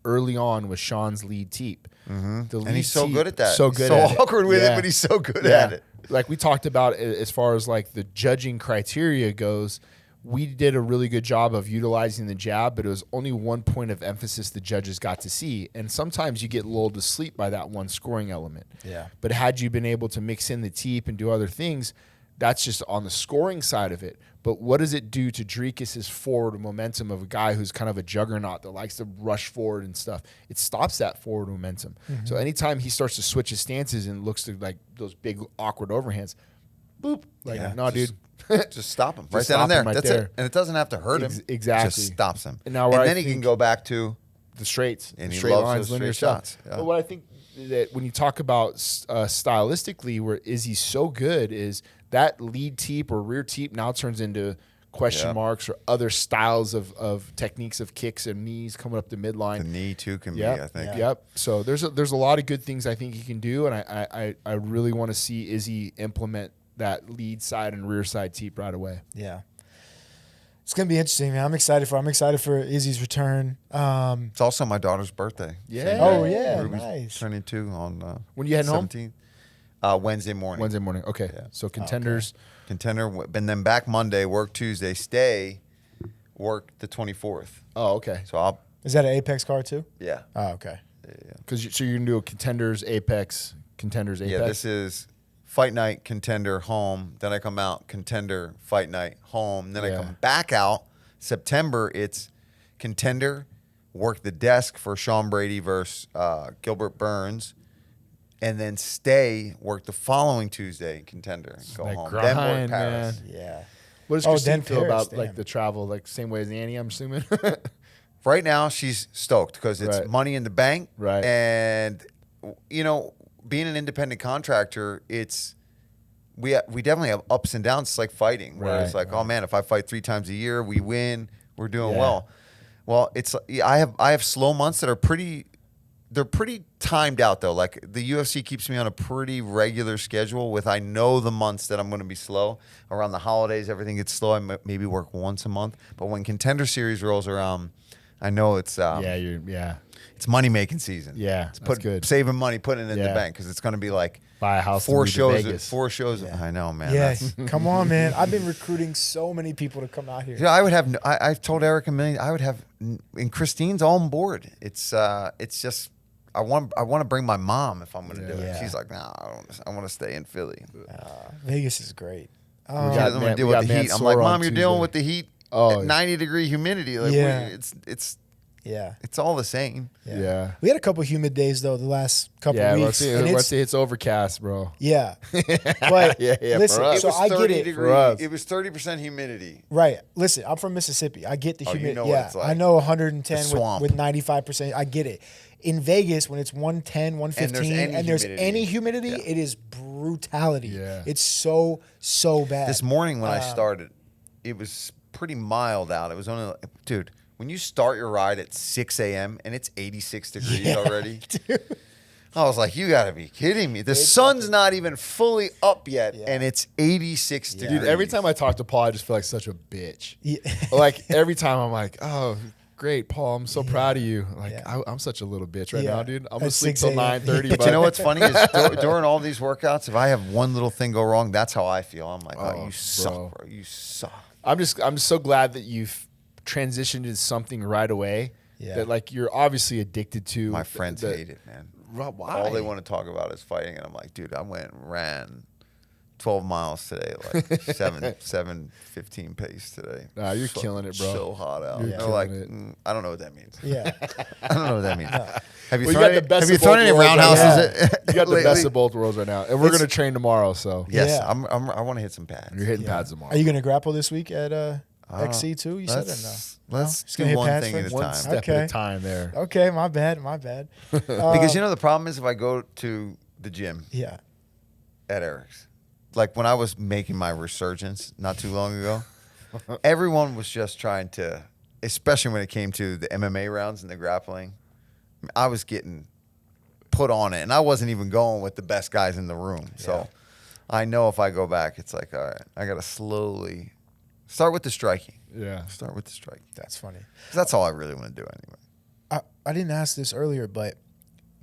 early on was Sean's lead teep. The And he's so teep- good at that. So He's good so at it. awkward with it, Yeah. but he's so good Yeah. at it. Like we talked about as far as like the judging criteria goes, we did a really good job of utilizing the jab, but it was only one point of emphasis the judges got to see. And sometimes you get lulled to sleep by that one scoring element. Yeah. But had you been able to mix in the teep and do other things, that's just on the scoring side of it. But what does it do to Dricus's forward momentum of a guy who's kind of a juggernaut that likes to rush forward and stuff? It stops that forward momentum. So anytime he starts to switch his stances and looks to like those big awkward overhands, boop, like Yeah. no, Just- dude. Just stop him right Just down stop there. him right That's there. it. And it doesn't have to hurt him. Exactly. Just stops him. And now where I then he can think- go back to The straights, And the he straight loves lines, those linear straight stuff. shots, yeah. But what I think that when you talk about stylistically, where Izzy's so good is that lead teep or rear teep now turns into question Yeah. marks or other styles of techniques of kicks and knees coming up the the midline. knee too can Yep. be, I think. Yeah. Yep. So there's a lot of good things I think he can do, and I really want to see Izzy implement that lead side and rear side teep right away. Yeah. It's gonna be interesting, man. I'm excited for Izzy's return. It's also my daughter's birthday. Yeah. Same Oh, day. yeah, Ruby's nice. turning 2 on When you heading home? 17th. Wednesday morning. Wednesday morning. Okay. Yeah. So contenders. Contender, and then back Monday, work Tuesday, stay, work the 24th. Oh, okay. So I'll, Is that an Apex card too? yeah. Oh, okay. So you're gonna do a contenders Apex, contenders Apex. Yeah, this is fight night, contender, home. Then I come out, contender, fight night, home. Then I Yeah. come back out. September, it's contender, work the desk for Sean Brady versus Gilbert Burns. And then stay, work the following Tuesday, contender, go that home. grind, then work Paris. man. Yeah. What does Oh, Christine then feel Paris, about like damn. the travel? Like same way as Annie, I'm assuming. Right now, she's stoked because it's Right. money in the bank. Right. And, you know, being an independent contractor, we definitely have ups and downs. It's like fighting, where it's Right, like, oh man, if I fight 3 times a year, we win, we're doing Yeah. well. Well, I have slow months that are pretty timed out though. Like the UFC keeps me on a pretty regular schedule with I know the months that I'm going to be slow. Around the holidays, everything gets slow. I maybe work once a month. But when Contender Series rolls around, I know it's it's money making season. Yeah, it's that's good. saving money, putting it in the Yeah. bank because it's going to be like Buy a house. 4 and move to shows. Vegas. 4 shows. Yeah. I know, man. Yeah. That's- Come on, man. I've been recruiting so many people to come out here. Yeah, I would have. I've told Eric a million. I would have, and Christine's on board. It's just I want to bring my mom if I'm going to do Yeah. it. She's like, nah, I want to stay in Philly. Vegas is great. She got doesn't want Man- to deal we with got the heat. I'm like, Mansoor on Mom, you're dealing Tuesday. with the heat. Oh, At 90-degree humidity. Like, Yeah. it's Yeah. all the same. Yeah. We had a couple humid days though the last couple Yeah. weeks. and Let's say it's overcast, bro. yeah. But Yeah, for listen, us. so I get it. For us. It was 30% humidity. Right. Listen, I'm from Mississippi. I get the Oh, you humidity. know what Yeah. it's like. I know 110 The swamp. with 95%. I get it. In Vegas, when it's 110, 115, and there's any humidity, Yeah. it is brutality. Yeah. It's so bad. This morning when I started, it was pretty mild out. It was only, dude, when you start your ride at 6 a.m. and it's 86 degrees already, I was like, you got to be kidding me. The sun's not even fully up yet, Yeah. and it's 86 degrees. Dude, every time I talk to Paul, I just feel like such a bitch. Yeah. Like every time I'm like, oh, great, Paul, I'm so proud of you. Like Yeah. I'm such a little bitch right Yeah. now, dude. I'm At gonna sleep 6 till a.m. 9:30. But you know what's funny is during all these workouts, if I have one little thing go wrong, that's how I feel. I'm like, oh, Oh, you suck, bro. bro. You suck. I'm so glad that you've transitioned to something right away Yeah. that like you're obviously addicted to. My friends hate it, man. Why? All they want to talk about is fighting, and I'm like, dude, I went and ran 12 miles today, like 7:15 pace today. Nah, you're killing it, bro. So hot out. You're They're killing like, it. I don't know what that means. Yeah. I don't know what that means. Have you Well, you thrown got the any, best have you of thrown both any worlds right roundhouses? now. You got the lately? best of both worlds right now, and we're gonna train tomorrow. So Yes, Yeah. I want to hit some pads. you're hitting Yeah. pads tomorrow. Are you going to grapple this week at I don't- XC too? You said it, no? Let's Just do gonna hit one pads thing at first? a one time. step Okay. at a time there? Okay, my bad. Because you know the problem is if I go to the gym Yeah. at Eric's, like when I was making my resurgence not too long ago, everyone was just trying to, especially when it came to the MMA rounds and the grappling, I was getting put on it, and I wasn't even going with the best guys in the room. So I know if I go back, it's like, all right, I got to slowly start with the striking. Yeah. Start with the striking. That's funny. 'Cause that's all I really want to do anyway. I didn't ask this earlier, but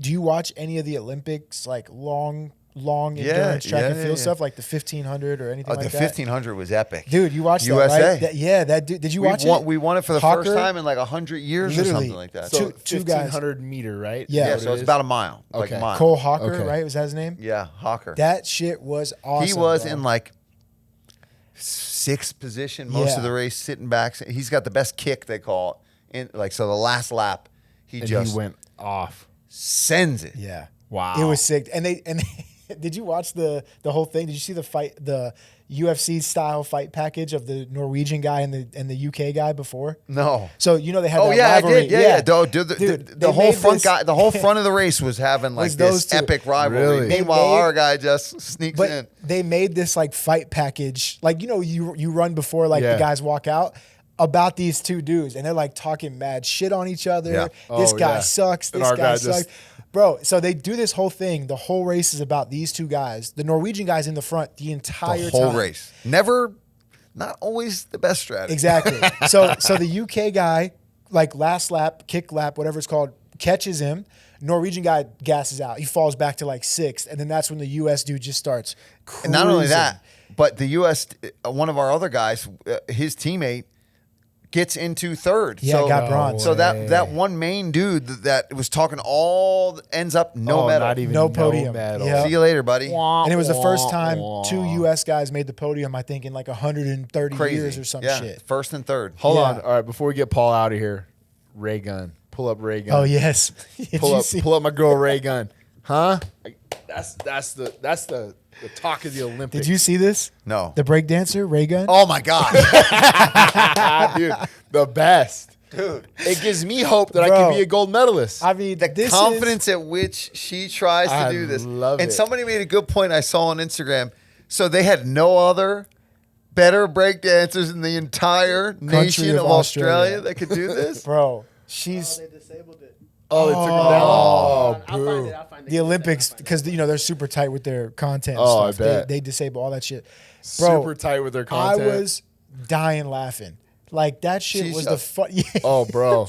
do you watch any of the Olympics, like long endurance track and field stuff, like the 1500 or anything The like that? 1500 was epic. Dude, you watched USA. that, right? That dude. Did you watch it? We won it for the Hawker? first time in like 100 years Literally. or something like that. So Two guys. 1500 meter, right? Yeah. Yeah, Is that so what it's it about is? a mile. Like Okay. a mile. Cole Hawker, Okay. right? Was that his name? Yeah, Hawker. That shit was awesome. He was bro. in like sixth position most of Yeah. the race, sitting back. He's got the best kick, they call it. In like so the last lap, he And just he went off. sends it. Yeah. Wow. It was sick. And they did you watch the whole thing? Did you see the fight, the UFC style fight package of the Norwegian guy and the UK guy before? No. So you know they had Oh that yeah, rivalry. I did. Yeah. Dude, Dude, the they whole made front this- guy, the whole front of the race was having like Was those this two. epic rivalry. Really? They Meanwhile, made- our guy just sneaks But in. they made this like fight package, like you run before like Yeah. the guys walk out, about these two dudes, and they're like talking mad shit on each other. Yeah. This Oh, guy yeah. sucks. And This our guy guy sucks. just- Bro, so they do this whole thing. The whole race is about these two guys. The Norwegian guy's in the front the entire The whole time. race. Not always the best strategy. Exactly. So the UK guy, like last lap, kick lap, whatever it's called, catches him. Norwegian guy gasses out. He falls back to like sixth, and then that's when the US dude just starts cruising. And not only that, but the U.S., one of our other guys, his teammate, gets into third. Yeah, so, got bronze. So way. that one main dude that was talking ends up no medal. Not even No podium. medal. Yeah. See you later, buddy. And it was the first time two US guys made the podium, I think, in like 130 Crazy. years or some yeah. shit. First and third. Hold Yeah. on. All right, before we get Paul out of here, Ray Gun. Pull up Ray Gun. Oh yes. Did Pull you up see- pull up my girl Ray Gun. Huh? That's the talk of the Olympics. Did you see this? No. The breakdancer, Raygun? Oh my God. Dude, the best. Dude. It gives me hope that I Bro. can be a gold medalist. I mean, The this confidence at which she tries to I do this. love and it. somebody made a good point I saw on Instagram. So they had no other better breakdancers in the entire nation of of Australia Australia. that could do this. Bro, Oh, she's they disabled it. oh, they took him down. I'll find boo. it. I'll find it. the Olympics because they're super tight with their content. And Oh, I stuff. bet. They disable all that shit. Bro, Super tight with their I content. was dying laughing. Like that shit She's was a- the fun. Yeah. Oh, bro.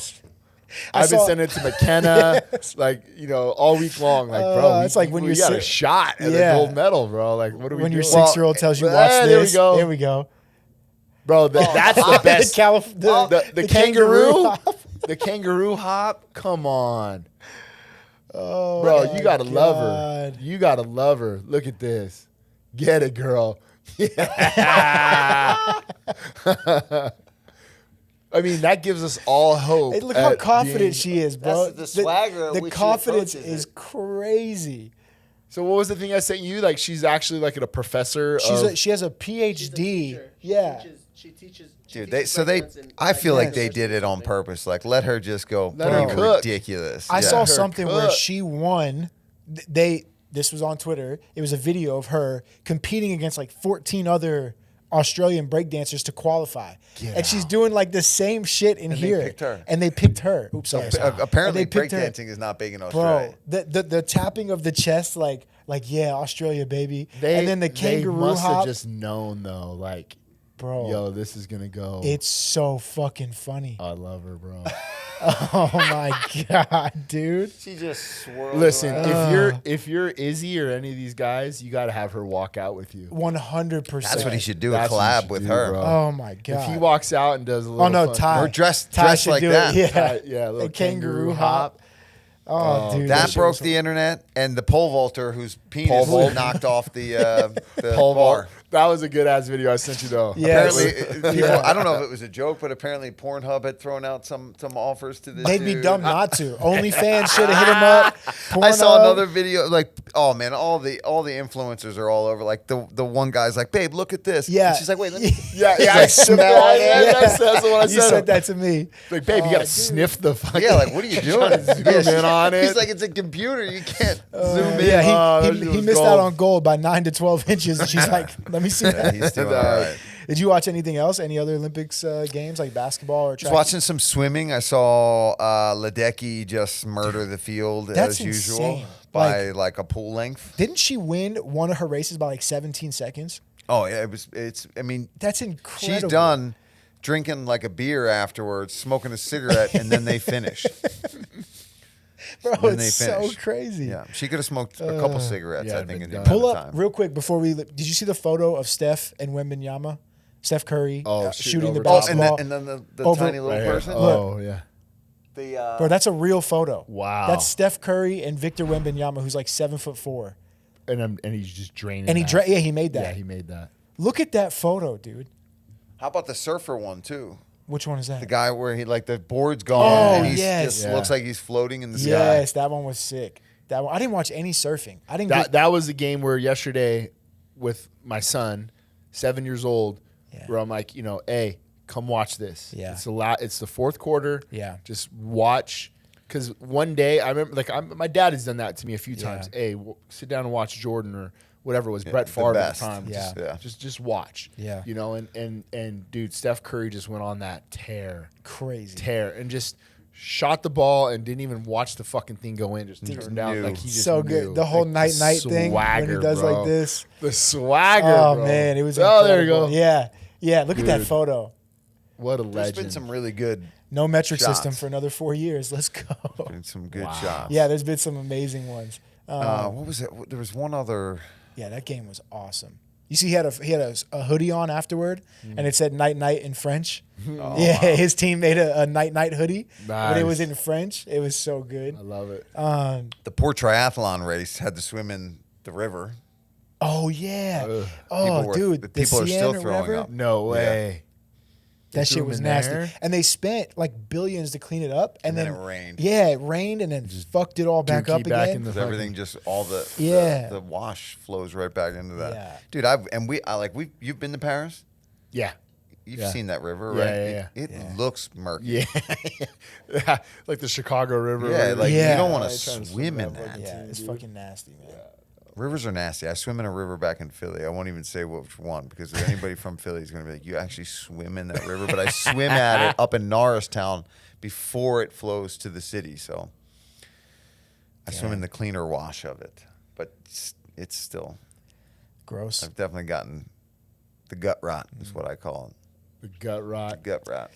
I I've been saw- sending it to McKenna, like, all week long. Like, bro, it's like when we you're got a sick- shot at Yeah. a gold medal, bro. Like, what are we When doing? your 6-year-old tells you watch there this, we go. there we go. Bro, that's the best. The kangaroo, hop. the kangaroo hop. Come on, Oh, bro, my you gotta love her. God. You gotta love her. Look at this. Get it, girl. Yeah. I mean, that gives us all hope. Hey, look how at confident being- she is, bro. That's the swagger at The which she confidence approaches is it. crazy. So what was the thing I sent you? Like, she's actually like a professor. She has a PhD. She's a teacher. Yeah. She teaches. Dude, I feel like they did it on purpose. Like, let her just go Let her pretty cook. ridiculous. I Yeah. saw her something where cook. she won. This was on Twitter. It was a video of her competing against like 14 other Australian breakdancers to qualify. And she's doing like the same shit in And they here. picked her. And they picked her. Oops, sorry. Apparently, And they picked her. breakdancing is not big in Australia. Bro, the tapping of the chest, like yeah, Australia, baby. And then the they kangaroo must have hop. just known though, like, bro. Yo, this is gonna go. It's so fucking funny. I love her, bro. Oh my god, dude. She just swirls. Listen, around. if you're Izzy or any of these guys, you got to have her walk out with you. 100%. That's what he should do. That's A what you collab should with do, her. bro. Oh my god. If he walks out and does a little, Oh no, fun- Ty. Or dressed Ty should like do that. It. Ty- Yeah. yeah, a little A kangaroo kangaroo hop. Oh, dude. That shit broke was- the internet, and the pole vaulter whose penis Pole vault. knocked off the Pole bar. vault. That was a good ass video I sent you though. Yeah. Apparently, people, I don't know if it was a joke, but apparently Pornhub had thrown out some offers to this. They'd be dude. dumb not to. OnlyFans should have hit him up. I saw Pornhub. another video, like, oh man, all the influencers are all over. Like the one guy's like, babe, look at this. Yeah. And she's like, wait, let me. Yeah, I like, smell smell it. it. Yeah, Yeah. that's what I You said. said that to me. Like, babe, you Oh, gotta dude. sniff the fucking. Yeah, like, what are you doing? Zoom in on it. He's like, it's a computer. You can't zoom in. Yeah, that he shit was missed gold. out on gold by 9 to 12 inches. And she's like, let me see Yeah, that. he's doing all right. Did you watch anything else? Any other Olympics games like basketball or Just track? watching some swimming. I saw Ledecky just murder the field That's as usual insane. by like a pool length. Didn't she win one of her races by like 17 seconds? Oh yeah, it's. I mean, That's incredible. she's done drinking like a beer afterwards, smoking a cigarette, and then they finish. Bro, Then they it's so finish. crazy. Yeah, she could have smoked a couple cigarettes. yeah, I think in the been amount Pull of up time. real quick before we. Did you see the photo of Steph and Wembanyama? Steph Curry Oh, shooting the over Oh, basketball. and then the Over- tiny little Right here. person. Oh yeah. The Bro, that's a real photo. Wow. That's Steph Curry and Victor Wembanyama, who's like 7'4". And he's just draining. And he that. yeah, he made that. Yeah, he made that. Look at that photo, dude. how about the surfer one too? Which one is that? The guy where he like the board's gone Oh, and he yes. just Yeah. looks like he's floating in the sky. Yes, that one was sick. That one, I didn't watch any surfing. I didn't. That was the game where yesterday, with my son, 7 years old, Yeah. where I'm like, hey, come watch this. Yeah. It's the fourth quarter. Yeah. Just watch. Because one day I remember, my dad has done that to me a few Yeah. times. Hey, sit down and watch Jordan or whatever it was, Brett Favre at best. the time. Yeah. Just watch. Yeah. And dude, Steph Curry just went on that crazy. tear, and just shot the ball and didn't even watch the fucking thing go in. Just turned out knew. like he just So knew. good. The whole Like, night thing when he swagger, does bro. like this. The swagger. Oh bro. man, it was. Oh, there you incredible. go. Yeah, yeah. Look at that Dude. photo. What a There's legend. been some really good, No metric Shots. system for another 4 years. Let's go. some good Wow. shots. Yeah, there's been some amazing ones. What was it? There was one other. Yeah, that game was awesome. You see, he had a hoodie on afterward, and it said "night night" in French. Yeah, his team made a night night hoodie, but it was Nice. in French. It was so good. I love it. The poor triathlon race had to swim in the river. Oh yeah. Ugh. Oh People dude, are still Seine or throwing whatever, up. No way. They that threw shit him was in nasty. there? And they spent like billions to clean it up, and then then it rained. Yeah, it rained, and then fucked it all back Dookie up back again. in the Because everything just all the Yeah. the wash flows right back into that. Yeah. Dude, you've been to Paris? Yeah. You've Yeah. seen that river, Yeah, right? yeah, It Yeah. looks murky. Yeah. Yeah. Like the Chicago River. Yeah, like Yeah. you don't want I to ain't trying to swim in that that. fucking Yeah, thing, it's dude. fucking nasty, man. Rivers are nasty. I swim in a river back in Philly. I won't even say which one because if anybody from Philly is going to be like, you actually swim in that river. But I swim at it up in Norristown before it flows to the city. So I swim in the cleaner wash of it. But it's still, Gross. I've definitely gotten the gut rot is what I call it. The gut rot. Gut rot.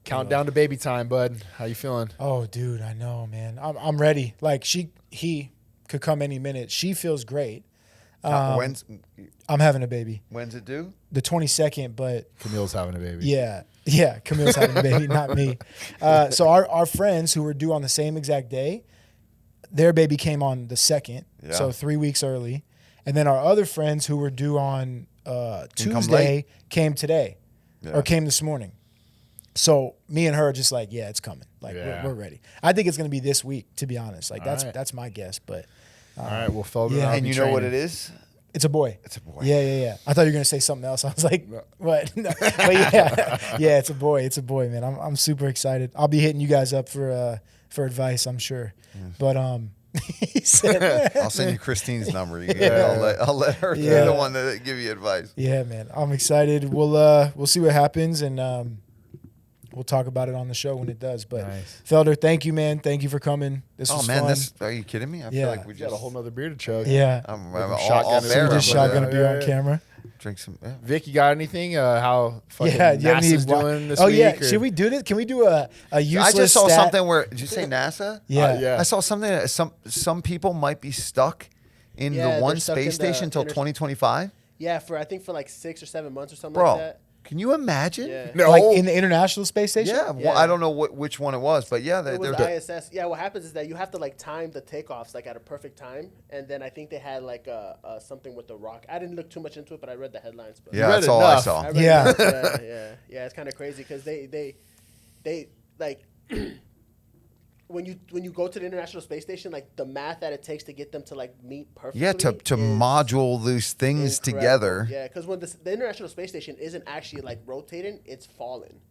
Countdown to baby time, bud. How you feeling? Oh, dude, I know, man. I'm ready. Like he could come any minute. She feels great. When's I'm having a baby, it due? the 22nd, but Camille's having a baby. yeah, Camille's having a baby, not me. So our friends who were due on the same exact day, their baby came on the 2nd, Yeah. so 3 weeks early, and then our other friends who were due on Tuesday late. came today, Yeah. or came this morning. So me and her are just like, yeah, it's coming. Like Yeah. we're ready. I think it's gonna be this week, to be honest. Like All right. that's my guess, but All right. Well, Felder. Yeah. and I'll And be you know what training. it is? it's a boy. It's a boy. Yeah. I thought you were gonna say something else. I was like, what? No. But yeah, it's a boy. It's a boy, man. I'm super excited. I'll be hitting you guys up for advice, I'm sure. But he said, I'll send you Christine's number. I'll let her be Yeah. the one that give you advice. yeah, man, I'm excited. We'll see what happens, and we'll talk about it on the show when it does. But Nice. Felder, thank you, man. Thank you for coming. This Oh was man, fun. are you kidding me? I Yeah. feel like we We got just a whole nother beer to chug. Yeah. I'm With all shotgun all in So there. we just Yeah, shot gonna be on yeah. camera. Drink some. Yeah. Vic, you got anything? How fucking Yeah, do you have any NASA's doing this Oh week? yeah, or- should we do this? Can we do a useless I just saw stat? something where. Did you say NASA? Yeah. Yeah. I saw something that some people might be stuck in Yeah, the one they're stuck space in the station until 2025. Yeah, I think for like 6 or 7 months or something Bro, like that. can you imagine? Yeah. No. Like in the International Space Station? Yeah, well, Yeah. I don't know which one it was, but yeah, It was they're the ISS. Yeah, what happens is that you have to like time the takeoffs like at a perfect time, and then I think they had like something with the rock. I didn't look too much into it, but I read the headlines. But yeah, read that's all I enough. saw. I read Yeah. enough. Yeah. It's kind of crazy because they like when you go to the International Space Station, like the math that it takes to get them to like meet perfectly. Yeah, to is module these things incredible. together. Yeah, because when the International Space Station isn't actually like rotating, it's falling.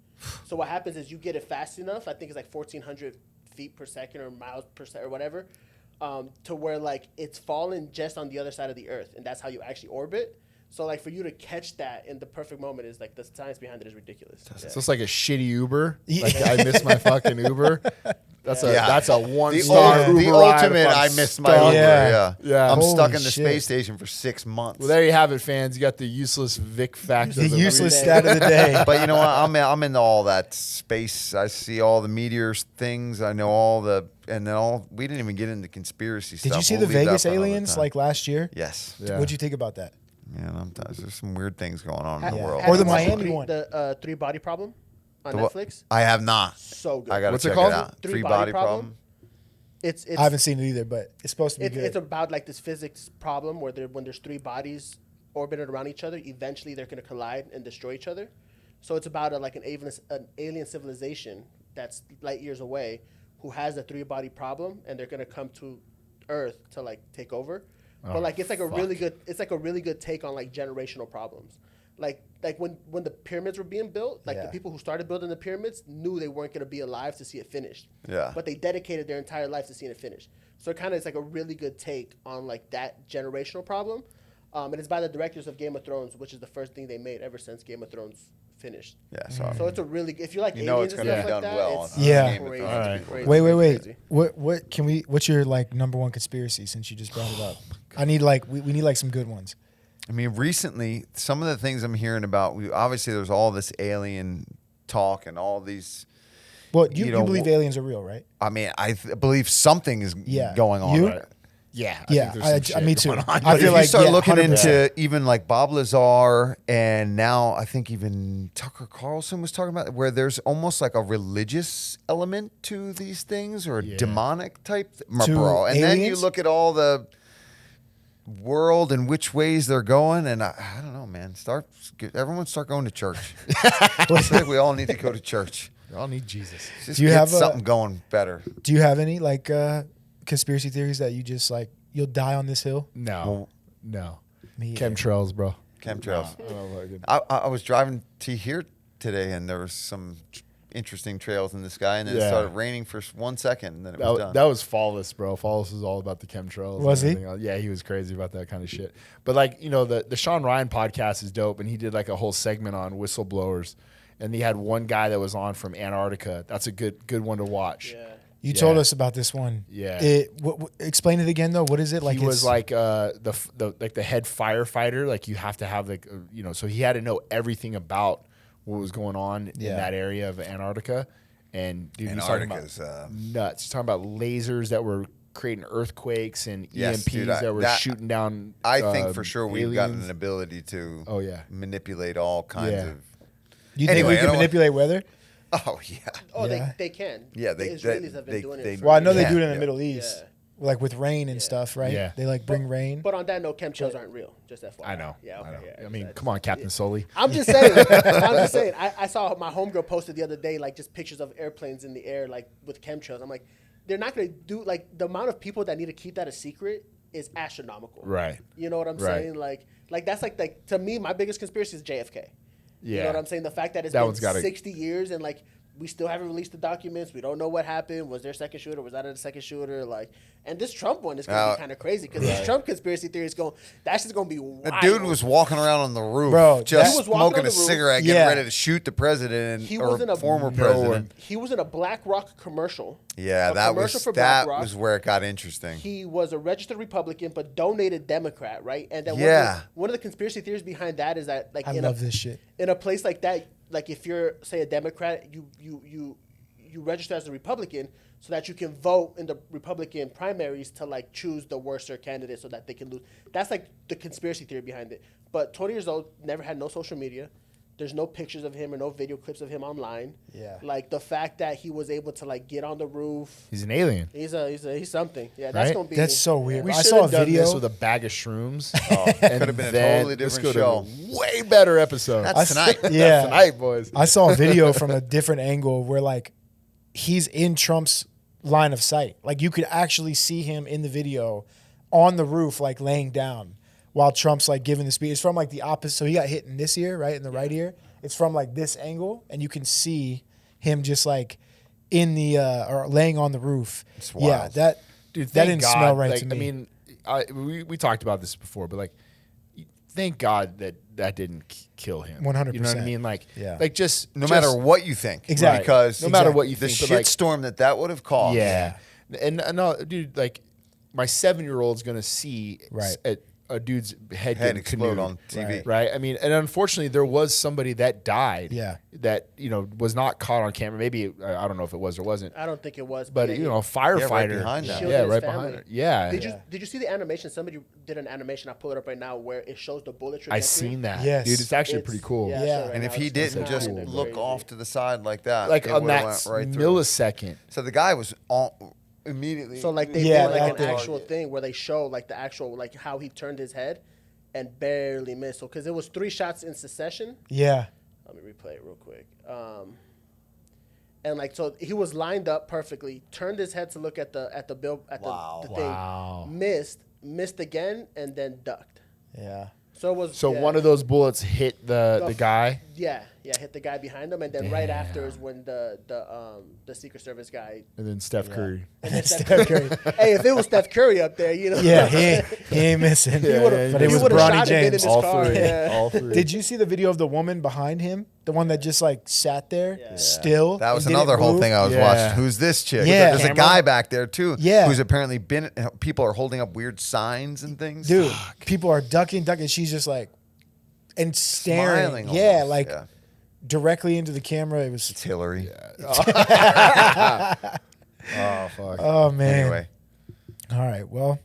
So what happens is you get it fast enough. I think it's like 1,400 feet per second or miles per second or whatever, to where like it's falling just on the other side of the Earth, and that's how you actually orbit. So like for you to catch that in the perfect moment is like the science behind it is ridiculous. So it's like a shitty Uber. Like I missed my fucking Uber. That's a Yeah. that's a one The, star ul- Uber the ride ultimate, if I'm I missed my stuck. Uber. Yeah. Yeah, Yeah. I'm Holy stuck in the shit. space station for 6 months. Well, there you have it, fans. You got the useless Vic fact. The of the useless week. stat of the day. But you know what? I'm into all that space. I see all the meteors things. I know all the we didn't even get into conspiracy stuff. Did you see We'll the leave that Vegas for another aliens time. like last year? Yes. Yeah. What'd you think about that? Man, there's some weird things going on in the Yeah. world. Or the Have you watched Miami one. The three body problem on The what? Netflix. I have not. So good. I gotta What's it check called? it out. Three Three body body problem? problem. It's I haven't seen it either, but it's supposed to be good. It's about like this physics problem where when there's three bodies orbiting around each other, eventually they're going to collide and destroy each other. So it's about an alien civilization that's light years away who has a three body problem, and they're going to come to Earth to like take over. But like it's like a really good take on like generational problems. Like when the pyramids were being built, like the Yeah. people who started building the pyramids knew they weren't going to be alive to see it finished. Yeah. But they dedicated their entire life to seeing it finished. So it kind of is like a really good take on like that generational problem. And it's by the directors of Game of Thrones, which is the first thing they made ever since Game of Thrones finished. Yeah. So So it's a really if you like You know aliens it's and gonna stuff be like done that, well it's on Yeah. Game of crazy, Thrones. All right. crazy, Wait. crazy. What's your like number one conspiracy since you just brought it up? I need like we need like some good ones. I mean, recently, some of the things I'm hearing about, obviously there's all this alien talk and all these. Well, you You know, believe aliens are real, right? I mean, I believe something is Yeah. going on. You? Right? Yeah. Yeah, think there's some me shit too. going on. I But feel if like you start looking 100%. into even like Bob Lazar, and now I think even Tucker Carlson was talking about where there's almost like a religious element to these things or a Yeah. demonic type, To bro. And then you aliens? look at all the world and which ways they're going, and I don't know, man. Everyone start going to church. I think we all need to go to church. We all need Jesus. Just Do you get have something going better. Do you have any like conspiracy theories that you just like you'll die on this hill? No. No. Me either. Chemtrails, bro. Chemtrails. I don't know, fucking- I was driving to here today, and there was some interesting trails in the sky, and then it Yeah. started raining for 1 second, and then it was done. That was Fallis, bro. Fallis is all about the chemtrails. and Was he? everything else. Yeah, he was crazy about that kind of shit. But like, the Sean Ryan podcast is dope, and he did like a whole segment on whistleblowers, and he had one guy that was on from Antarctica. That's a good one to watch. Yeah. You Yeah. told us about this one. Yeah. Explain it again though. What is it like? He was it's- like the head firefighter. Like you have to have like so he had to know everything about what was going on in Yeah. that area of Antarctica. And dude, he's talking about Antarctica's, nuts. He's talking about lasers that were creating earthquakes and Yes, EMPs dude, that were that- shooting down. I think for sure we've got aliens. an ability to Oh, yeah. manipulate all kinds Yeah. of. you think anyway, we I can don't- manipulate weather? Oh yeah, Oh, Yeah. they can. Yeah, the they- Israelis have been they- doing they- it. For Well, I know they Yeah, do it in the yeah. Middle East, Yeah. like with rain and Yeah. stuff, right? Yeah. They like bring rain. But on that note, chemtrails aren't real. Just FYI. I know. Yeah. Okay. I know. Yeah, I mean, that's- come on, Captain Sully. I'm just saying. I'm just saying. I saw my homegirl posted the other day, like just pictures of airplanes in the air, like with chemtrails. I'm like, they're not gonna do like the amount of people that need to keep that a secret is astronomical. Right. You know what I'm Right. saying? Like that's like to me, my biggest conspiracy is JFK. Yeah. You know what I'm saying? The fact that it's That been one's gotta- 60 years and like we still haven't released the documents. We don't know what happened. Was there a second shooter? Was that a second shooter? Like, and this Trump one is gonna be kind of crazy because this Trump conspiracy theory is that's just gonna be wild. the dude was walking around on the roof, Bro, just He was walking on smoking a the roof. cigarette, Yeah. getting ready to shoot the president He or was in a former no, president. He was in a BlackRock commercial. Yeah, a that commercial was for that BlackRock. was where it got interesting. He was a registered Republican, but donated Democrat, right? And then Yeah. one of the conspiracy theories behind that is that, like, I love this shit. in a place like that, like if you're, say, a Democrat, you register as a Republican so that you can vote in the Republican primaries to, like, choose the worser candidate so that they can lose. That's, like, the conspiracy theory behind it. But 20 years old, never had no social media. There's no pictures of him or no video clips of him online. Yeah. Like, the fact that he was able to, like, get on the roof. He's an alien. He's something. Yeah, that's Right? going to be. That's so weird. We I should saw a have done video. this with a bag of shrooms. Could have been a totally different show. Way better episode. That's tonight. Yeah. Tonight, boys. I saw a video from a different angle where, like, he's in Trump's line of sight. Like, you could actually see him in the video on the roof, like, laying down while Trump's, like, giving the speech. It's from, like, the opposite. So he got hit in this ear, right, in the right ear. It's from, like, this angle, and you can see him just, like, in the or laying on the roof. It's Yeah, wild. that Dude, that thank didn't God. smell right Like, to me. I mean, we talked about this before, but, like, thank God that didn't kill him. 100%. You know what I mean? Like, Yeah. like just No matter what you think. Exactly. Because no matter what you the think, but, like, shitstorm that would have caused. yeah. And no, dude, like, my 7-year-old's gonna see Right. a dude's head Head getting explode canoed, on TV. right? I mean, and unfortunately, there was somebody that died. Yeah. That was not caught on camera. Maybe I don't know if it was or wasn't. I don't think it was. But yeah, a firefighter behind that. Shielded Yeah, his right family. behind her. Yeah. Did you see the animation? Somebody did an animation. I'll pull it up right now where it shows the bullet trajectory. I seen that. Yes. Dude, it's actually It's- pretty cool. Yeah, Yeah. so right And now if he it's didn't kinda just crazy. look off to the side like that, Like it on would've that went right through. millisecond. So the guy was immediately. So like they Yeah, did like that an thing. actual thing where they show like the actual like how he turned his head and barely missed. So because it was 3 shots in succession. Yeah. Let me replay it real quick. And like so he was lined up perfectly, turned his head to look at the Wow. the thing, Wow. missed again, and then ducked. Yeah. So it was So one of those bullets hit the guy. Yeah, hit the guy behind him, and then right after is when the Secret Service guy. And then Steph Curry. And then Steph Curry. Hey, if it was Steph Curry up there, Yeah, he ain't missing. Yeah, yeah, but he it was would've Bronny shot it in James. his All car, three. yeah. All three. Did you see the video of the woman behind him? The one that just like sat there still? That was and didn't another whole move? thing I was Yeah. watching. Who's this chick? Yeah. There's a guy back there too. Yeah. Who's apparently been. People are holding up weird signs and things. Dude, people are ducking. She's just like, and staring. Smiling Yeah, almost, like yeah. directly into the camera. It was, It's Hillary. Oh fuck. oh man. Anyway, All right. Well,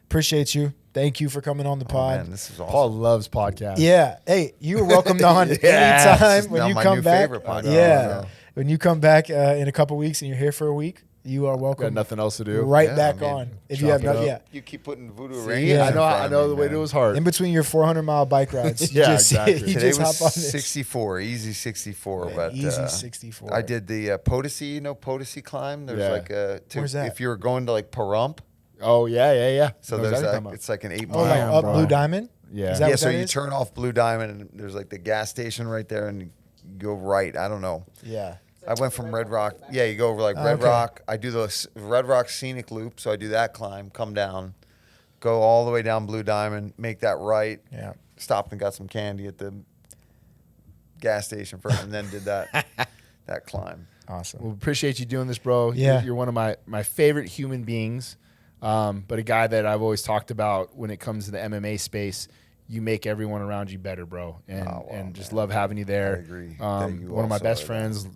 appreciate you. Thank you for coming on the oh, pod. man, this is awesome. Paul loves podcasts. Yeah. Hey, you were welcomed on Yeah, anytime this is when now you my come new back. favorite podcast. Yeah. When you come back in a couple weeks and you're here for a week, you are Got welcome. nothing else to do. Right Yeah, back I mean, on. If chop you have it no, up. yeah. You keep putting voodoo See, rings. yeah. I in know. front I of know me, the way man. to his heart. In between your 400-mile bike rides, you Yeah, just, exactly. you Today just was hop on this. 64, easy 64. Man, but easy 64. I did the Potosi, Potosi climb. There's Yeah. like Where's that? if you were going to like Pahrump. Oh yeah. So Know there's exactly what you're like, talking it's like an 8 Oh, mile. like Damn, up bro. Blue Diamond? Yeah. Is that Yeah, what so that you is? turn off Blue Diamond and there's like the gas station right there and you go right. I don't know. Yeah. I went from Red Rock. Yeah, you go over like Red okay. Rock. I do the Red Rock Scenic Loop, so I do that climb, come down, go all the way down Blue Diamond, make that right. Yeah. Stopped and got some candy at the gas station first, and then did that that climb. Awesome. Well, appreciate you doing this, bro. Yeah. You're one of my favorite human beings, but a guy that I've always talked about when it comes to the MMA space. You make everyone around you better, bro, and just love having you there. I agree that you One of my also best are friends.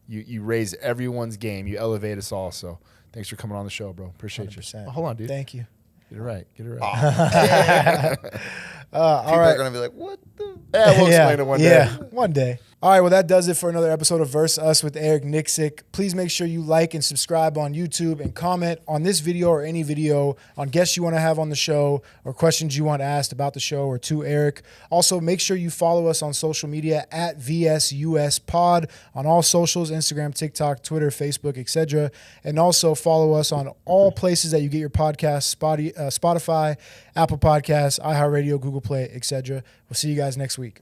You raise everyone's game. You elevate us all. So thanks for coming on the show, bro. Appreciate 100%. you. Oh, hold on, dude. Thank you. Get it right. All People right. are gonna be like, "What the?" Yeah, we'll explain it one day. Yeah, one day. All right, well, that does it for another episode of Verse Us with Eric Nixick. Please make sure you like and subscribe on YouTube and comment on this video or any video on guests you want to have on the show or questions you want asked about the show or to Eric. Also, make sure you follow us on social media at VSUSPod on all socials, Instagram, TikTok, Twitter, Facebook, etc. And also follow us on all places that you get your podcasts, Spotify, Apple Podcasts, iHeartRadio, Google Play, etc. We'll see you guys next week.